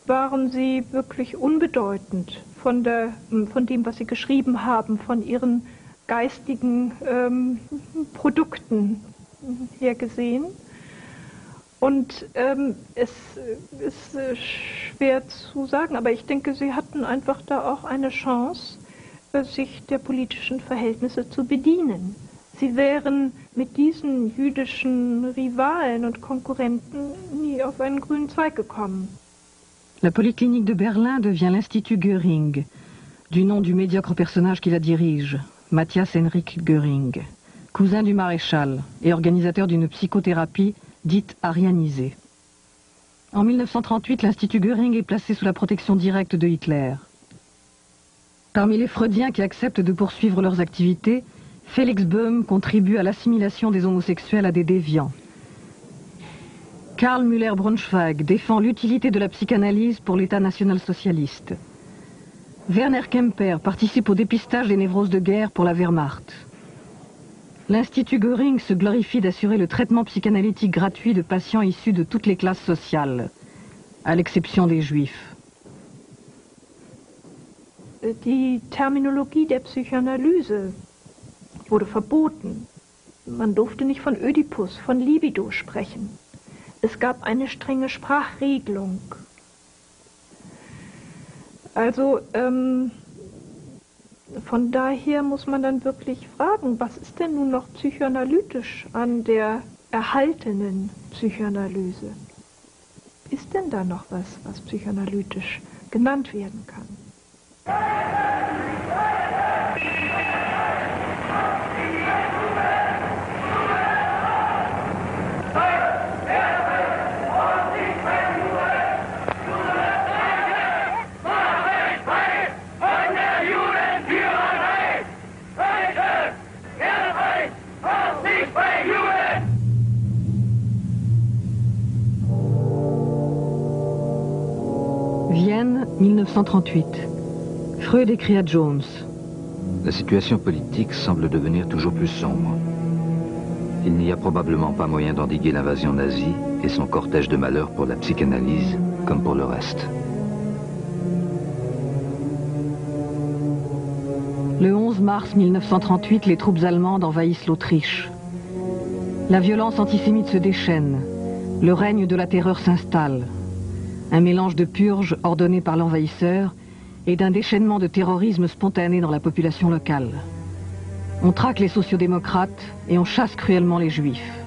S15: waren sie wirklich unbedeutend von dem, was sie geschrieben haben, von ihren geistigen Produkten her gesehen. Und es ist schwer zu sagen, aber ich denke, sie hatten einfach da auch eine Chance, sich der politischen Verhältnisse zu bedienen. Sie wären mit diesen jüdischen Rivalen und Konkurrenten nie auf einen grünen Zweig gekommen.
S3: La Polyclinique de Berlin devient l'Institut Göring, du nom du médiocre personnage qui la dirige, Matthias Henrik Göring, cousin du maréchal et organisateur d'une psychothérapie dite arianisée. En 1938, l'Institut Göring est placé sous la protection directe de Hitler. Parmi les freudiens qui acceptent de poursuivre leurs activités, Félix Böhm contribue à l'assimilation des homosexuels à des déviants. Karl Müller-Braunschweig défend l'utilité de la psychanalyse pour l'État national-socialiste. Werner Kemper participe au dépistage des névroses de guerre pour la Wehrmacht. L'Institut Göring se glorifie d'assurer le traitement psychanalytique gratuit de patients issus de toutes les classes sociales, à l'exception des Juifs.
S15: Die Terminologie der Psychoanalyse wurde verboten. Man durfte nicht von Ödipus, von Libido sprechen. Es gab eine strenge Sprachregelung. Also von daher muss man dann wirklich fragen, was ist denn nun noch psychoanalytisch an der erhaltenen Psychoanalyse? Ist denn da noch was, was psychoanalytisch genannt werden kann?
S3: Vienne, 1938. Freud écrit à Jones.
S4: La situation politique semble devenir toujours plus sombre. Il n'y a probablement pas moyen d'endiguer l'invasion nazie et son cortège de malheurs pour la psychanalyse comme pour le reste.
S3: Le 11 mars 1938, les troupes allemandes envahissent l'Autriche. La violence antisémite se déchaîne. Le règne de la terreur s'installe. Un mélange de purge ordonné par l'envahisseur et d'un déchaînement de terrorisme spontané dans la population locale. On traque les sociodémocrates et on chasse cruellement les juifs.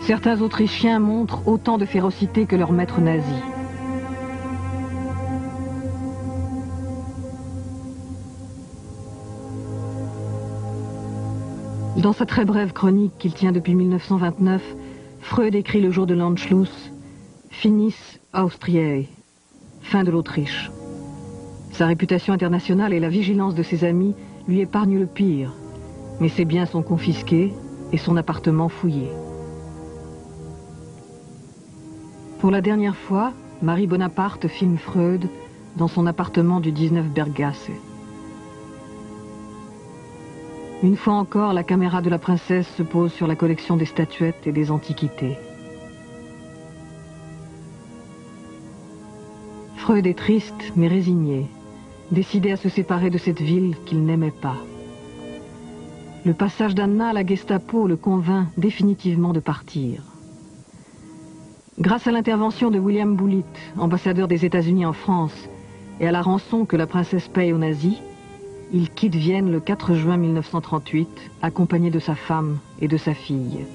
S3: Certains Autrichiens montrent autant de férocité que leurs maîtres nazis. Dans sa très brève chronique qu'il tient depuis 1929, Freud écrit le jour de l'Anschluss « Finis Austriae », fin de l'Autriche. Sa réputation internationale et la vigilance de ses amis lui épargnent le pire, mais ses biens sont confisqués et son appartement fouillé. Pour la dernière fois, Marie Bonaparte filme Freud dans son appartement du 19 Berggasse. Une fois encore, la caméra de la princesse se pose sur la collection des statuettes et des antiquités. Freud est triste mais résigné, décidé à se séparer de cette ville qu'il n'aimait pas. Le passage d'Anna à la Gestapo le convainc définitivement de partir. Grâce à l'intervention de William Bullitt, ambassadeur des États-Unis en France, et à la rançon que la princesse paye aux nazis, il quitte Vienne le 4 juin 1938, accompagné de sa femme et de sa fille.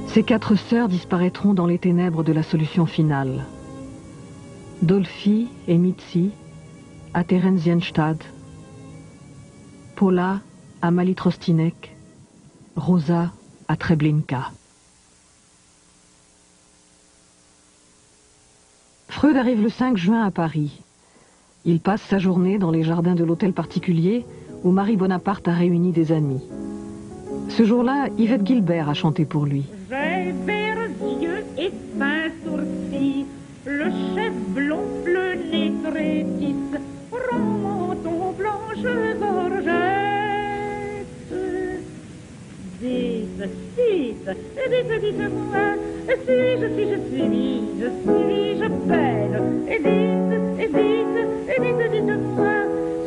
S3: Ces 4 sœurs disparaîtront dans les ténèbres de la solution finale. Dolphy et Mitzi à Theresienstadt, Paula à Malitrostinek, Rosa à Treblinka. Freud arrive le 5 juin à Paris. Il passe sa journée dans les jardins de l'hôtel particulier où Marie Bonaparte a réuni des amis. Ce jour-là, Yvette Gilbert a chanté pour lui.
S20: J'ai verts yeux et fins sourcils, le chef blond, le nez très tisse, menton blanche gorgette. Dites, dites-moi, suis-je belle? Et dites-moi,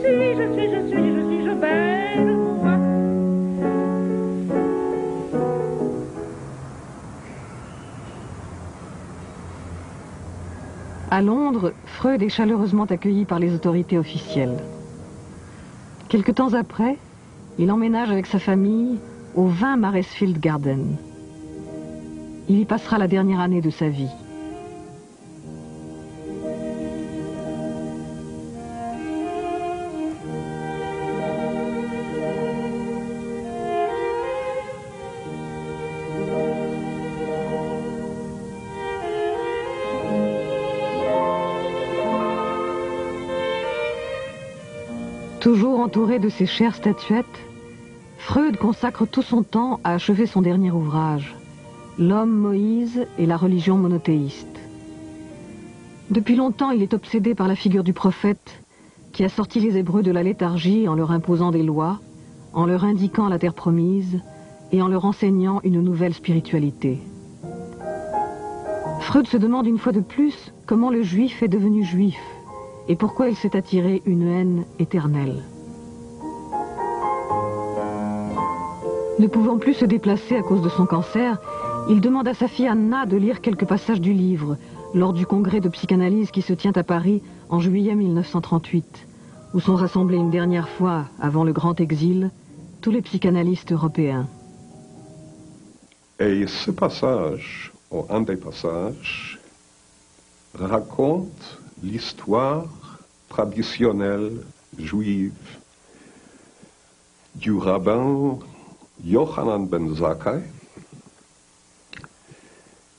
S20: suis-je belle, moi?
S3: À Londres, Freud est chaleureusement accueilli par les autorités officielles. Quelque temps après, il emménage avec sa famille au 20 Maresfield Garden. Il y passera la dernière année de sa vie. Toujours entouré de ses chères statuettes, Freud consacre tout son temps à achever son dernier ouvrage, L'homme Moïse et la religion monothéiste. Depuis longtemps, il est obsédé par la figure du prophète qui a sorti les Hébreux de la léthargie en leur imposant des lois, en leur indiquant la terre promise et en leur enseignant une nouvelle spiritualité. Freud se demande une fois de plus comment le juif est devenu juif et pourquoi il s'est attiré une haine éternelle. Ne pouvant plus se déplacer à cause de son cancer, il demande à sa fille Anna de lire quelques passages du livre lors du congrès de psychanalyse qui se tient à Paris en juillet 1938, où sont rassemblés une dernière fois, avant le grand exil, tous les psychanalystes européens.
S18: Et ce passage, ou un des passages, raconte l'histoire traditionnelle juive du rabbin Yochanan ben Zakkai,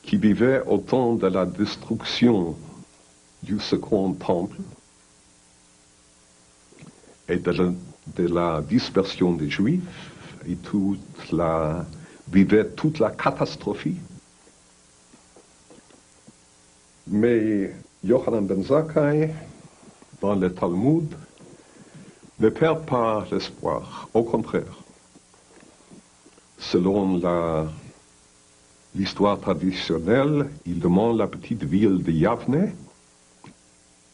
S18: qui vivait au temps de la destruction du Second Temple et de la dispersion des Juifs, et vivait toute la catastrophe. Mais Yochanan ben Zakkai, dans le Talmud, ne perd pas l'espoir, au contraire. Selon l'histoire traditionnelle, il demande la petite ville de Yavne,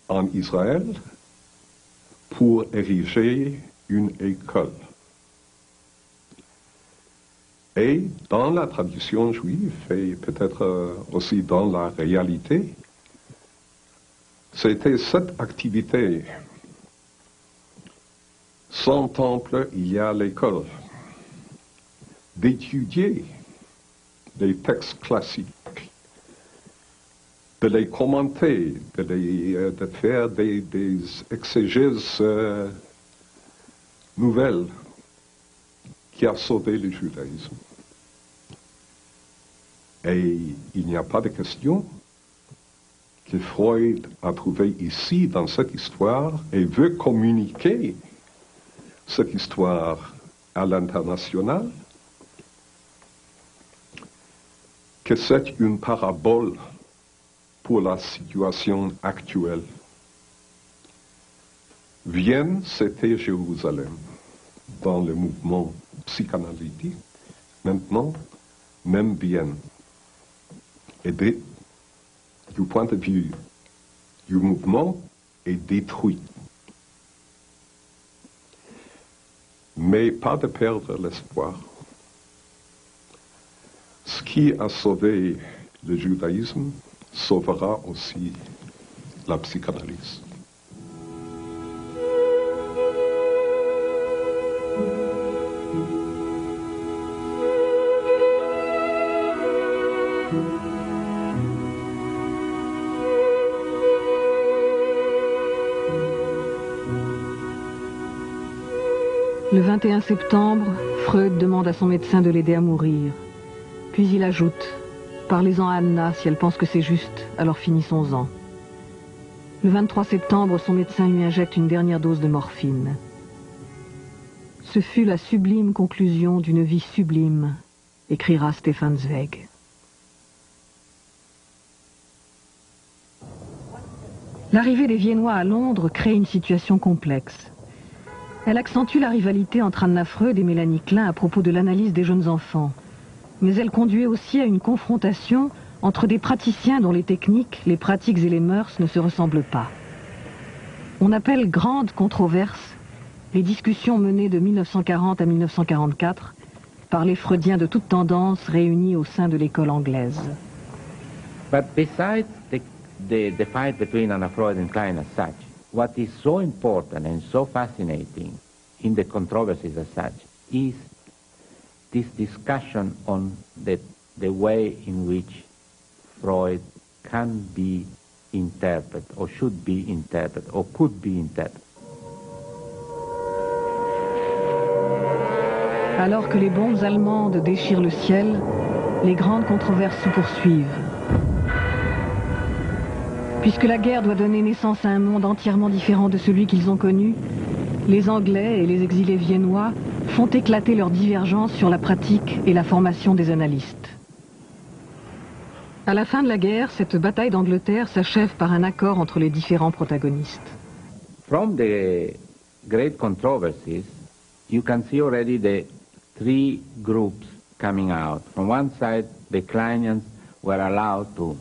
S18: en Israël, pour ériger une école. Et dans la tradition juive, et peut-être aussi dans la réalité, c'était cette activité. Sans temple, il y a l'école. d'étudier les textes classiques, de les commenter, de faire des exégèses nouvelles qui a sauvé le judaïsme. Et il n'y a pas de question que Freud a trouvé ici dans cette histoire et veut communiquer cette histoire à l'international, que c'est une parabole pour la situation actuelle. Vienne, c'était Jérusalem dans le mouvement psychanalytique. Maintenant, même Vienne est du point de vue du mouvement est détruit. Mais pas de perdre l'espoir. Ce qui a sauvé le judaïsme sauvera aussi la psychanalyse.
S3: Le 21 septembre, Freud demande à son médecin de l'aider à mourir. Puis il ajoute « Parlez-en à Anna, si elle pense que c'est juste, alors finissons-en ». Le 23 septembre, son médecin lui injecte une dernière dose de morphine. Ce fut la sublime conclusion d'une vie sublime, écrira Stefan Zweig. L'arrivée des Viennois à Londres crée une situation complexe. Elle accentue la rivalité entre Anna Freud et Mélanie Klein à propos de l'analyse des jeunes enfants. Mais elle conduit aussi à une confrontation entre des praticiens dont les techniques, les pratiques et les mœurs ne se ressemblent pas. On appelle grande controverse les discussions menées de 1940 à 1944 par les Freudiens de toute tendance réunis au sein de l'école anglaise.
S14: But besides the fight between Anna Freud and Klein as such, what is so important and so fascinating in the controversies as such is this discussion on the way in which Freud can be interpreted, or should be interpreted, or could be interpreted.
S3: Alors que les bombes allemandes déchirent le ciel, les grandes controverses se poursuivent. Puisque la guerre doit donner naissance à un monde entièrement différent de celui qu'ils ont connu, les Anglais et les exilés viennois font éclater leurs divergences sur la pratique et la formation des analystes. À la fin de la guerre, cette bataille d'Angleterre s'achève par un accord entre les différents protagonistes.
S14: From the great controversies, you can see already the three groups coming out. From one side, the Kleinians were allowed to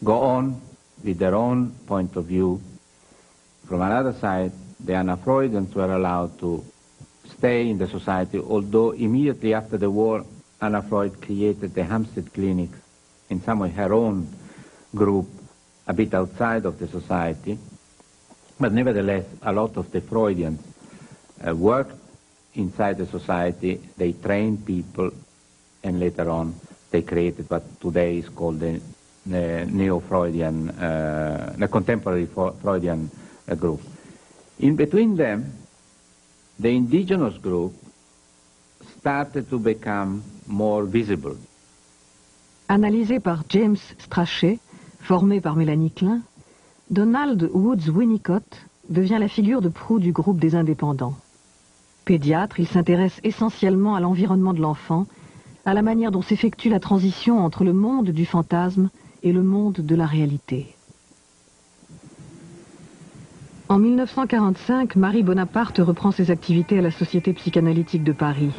S14: go on with their own point of view. From another side, the Anna Freudians were allowed to stay in the society, although immediately after the war, Anna Freud created the Hampstead Clinics, in some way her own group, a bit outside of the society. But nevertheless, a lot of the Freudians worked inside the society, they trained people, and later on they created what today is called the neo-Freudian, the contemporary Freudian group. In between them, the indigenous group started to become more visible.
S3: Analysé par James Strachey, formé par Mélanie Klein, Donald Woods Winnicott devient la figure de proue du groupe des indépendants. Pédiatre, il s'intéresse essentiellement à l'environnement de l'enfant, à la manière dont s'effectue la transition entre le monde du fantasme et le monde de la réalité. En 1945, Marie Bonaparte reprend ses activités à la Société psychanalytique de Paris.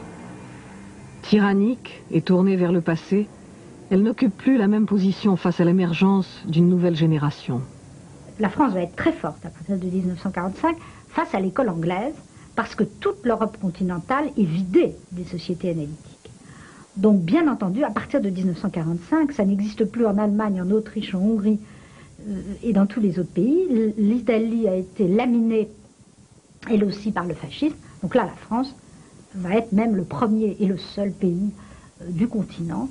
S3: Tyrannique et tournée vers le passé, elle n'occupe plus la même position face à l'émergence d'une nouvelle génération.
S6: La France va être très forte à partir de 1945 face à l'école anglaise, parce que toute l'Europe continentale est vidée des sociétés analytiques. Donc bien entendu, à partir de 1945, ça n'existe plus en Allemagne, en Autriche, en Hongrie et dans tous les autres pays. L'Italie a été laminée, elle aussi, par le fascisme. Donc là, la France va être même le premier et le seul pays du continent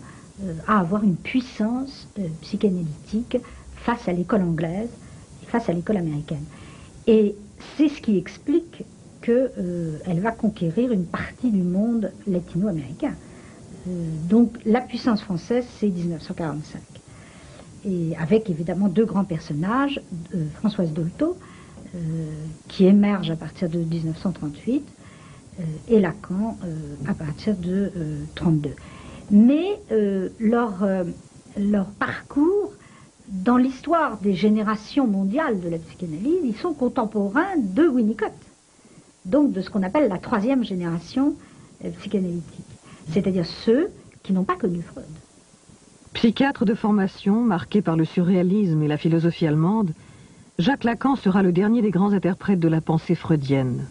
S6: à avoir une puissance psychanalytique face à l'école anglaise et face à l'école américaine. Et c'est ce qui explique qu'elle va conquérir une partie du monde latino-américain. Donc la puissance française, c'est 1945. Et avec évidemment deux grands personnages, Françoise Dolto, qui émerge à partir de 1938, et Lacan à partir de 1932. Mais leur parcours, dans l'histoire des générations mondiales de la psychanalyse, ils sont contemporains de Winnicott, donc de ce qu'on appelle la troisième génération psychanalytique, c'est-à-dire ceux qui n'ont pas connu Freud.
S3: Psychiatre de formation, marqué par le surréalisme et la philosophie allemande, Jacques Lacan sera le dernier des grands interprètes de la pensée freudienne.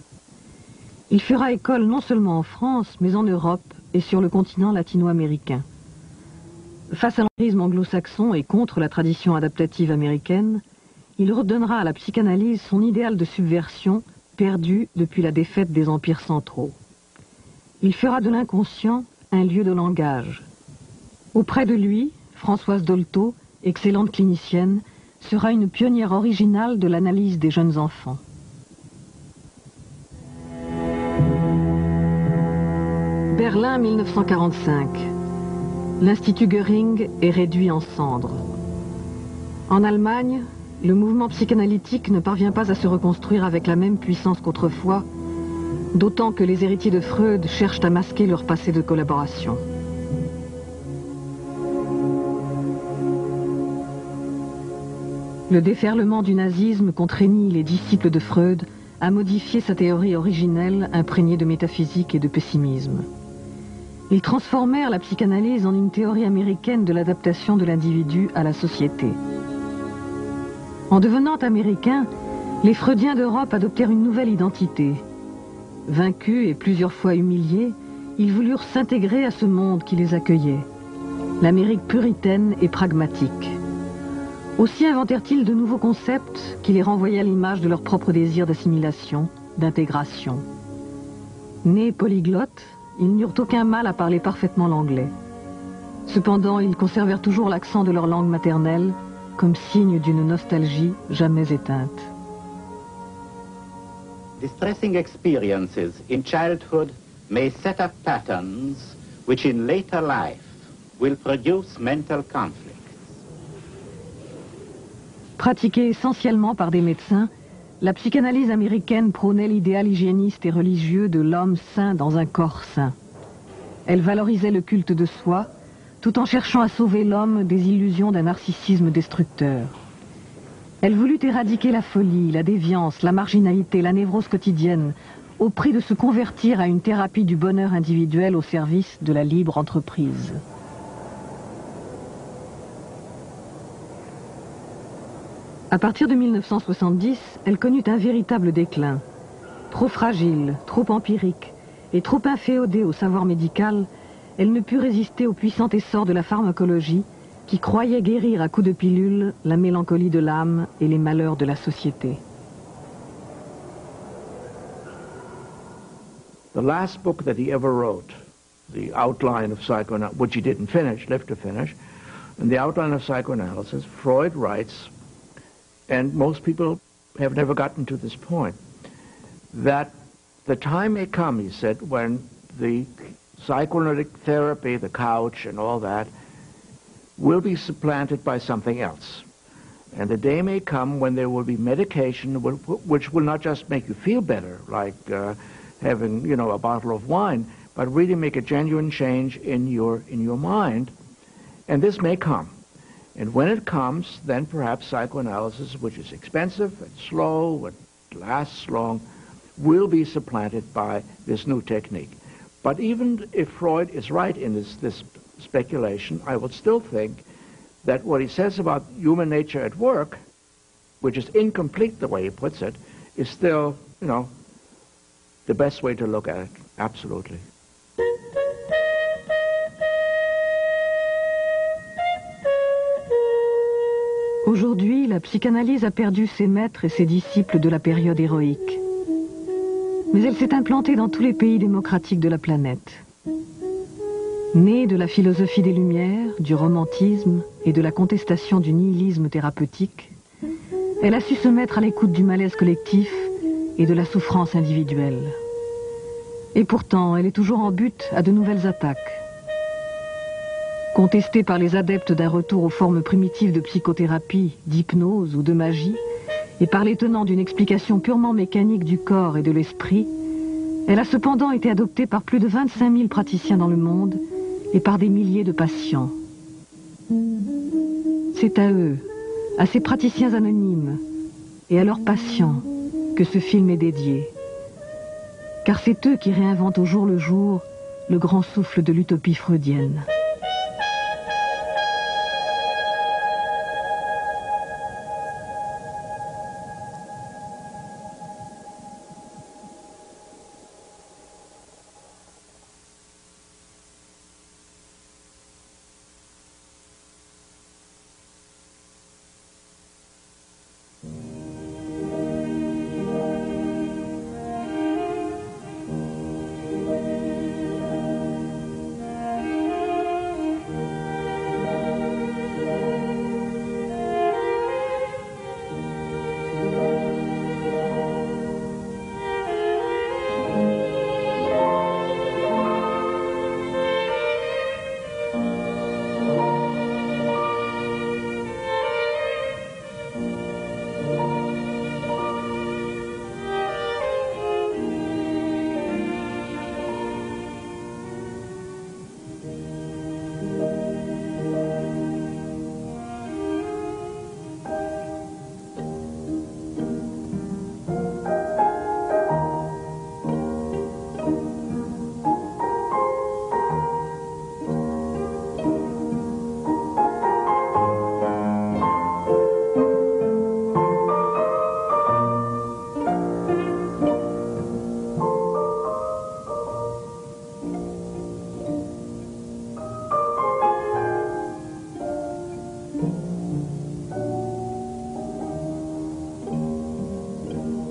S3: Il fera école non seulement en France, mais en Europe et sur le continent latino-américain. Face à l'emprisme anglo-saxon et contre la tradition adaptative américaine, il redonnera à la psychanalyse son idéal de subversion perdu depuis la défaite des empires centraux. Il fera de l'inconscient un lieu de langage. Auprès de lui, Françoise Dolto, excellente clinicienne, sera une pionnière originale de l'analyse des jeunes enfants. Berlin 1945. L'Institut Göring est réduit en cendres. En Allemagne, le mouvement psychanalytique ne parvient pas à se reconstruire avec la même puissance qu'autrefois, d'autant que les héritiers de Freud cherchent à masquer leur passé de collaboration. Le déferlement du nazisme contraignit les disciples de Freud à modifier sa théorie originelle imprégnée de métaphysique et de pessimisme. Ils transformèrent la psychanalyse en une théorie américaine de l'adaptation de l'individu à la société. En devenant américains, les Freudiens d'Europe adoptèrent une nouvelle identité. Vaincus et plusieurs fois humiliés, ils voulurent s'intégrer à ce monde qui les accueillait, l'Amérique puritaine et pragmatique. Aussi inventèrent-ils de nouveaux concepts qui les renvoyaient à l'image de leur propre désir d'assimilation, d'intégration. Nés polyglottes, ils n'eurent aucun mal à parler parfaitement l'anglais. Cependant, ils conservèrent toujours l'accent de leur langue maternelle, comme signe d'une nostalgie jamais éteinte.
S21: Distressing experiences in childhood may set up patterns which in later life will produce mental conflict.
S3: Pratiquée essentiellement par des médecins, la psychanalyse américaine prônait l'idéal hygiéniste et religieux de l'homme sain dans un corps sain. Elle valorisait le culte de soi, tout en cherchant à sauver l'homme des illusions d'un narcissisme destructeur. Elle voulut éradiquer la folie, la déviance, la marginalité, la névrose quotidienne, au prix de se convertir à une thérapie du bonheur individuel au service de la libre entreprise. À partir de 1970, elle connut un véritable déclin. Trop fragile, trop empirique et trop inféodée au savoir médical, elle ne put résister au puissant essor de la pharmacologie qui croyait guérir à coups de pilule la mélancolie de l'âme et les malheurs de la société.
S7: The last book that he ever wrote, the outline of psychoanalysis, which he didn't finish, lived to finish, and the outline of psychoanalysis, Freud writes, and most people have never gotten to this point, that the time may come, he said, when the psychoanalytic therapy, the couch and all that, will be supplanted by something else. And the day may come when there will be medication which will not just make you feel better, like having, you know, a bottle of wine, but really make a genuine change in your mind. And this may come. And when it comes, then perhaps psychoanalysis, which is expensive and slow and lasts long, will be supplanted by this new technique. But even if Freud is right in this speculation, I would still think that what he says about human nature at work, which is incomplete the way he puts it, is still, you know, the best way to look at it, absolutely.
S3: Aujourd'hui, la psychanalyse a perdu ses maîtres et ses disciples de la période héroïque. Mais elle s'est implantée dans tous les pays démocratiques de la planète. Née de la philosophie des Lumières, du romantisme et de la contestation du nihilisme thérapeutique, elle a su se mettre à l'écoute du malaise collectif et de la souffrance individuelle. Et pourtant, elle est toujours en butte à de nouvelles attaques. Contestée par les adeptes d'un retour aux formes primitives de psychothérapie, d'hypnose ou de magie, et par les tenants d'une explication purement mécanique du corps et de l'esprit, elle a cependant été adoptée par plus de 25 000 praticiens dans le monde et par des milliers de patients. C'est à eux, à ces praticiens anonymes et à leurs patients que ce film est dédié. Car c'est eux qui réinventent au jour le jour le grand souffle de l'utopie freudienne.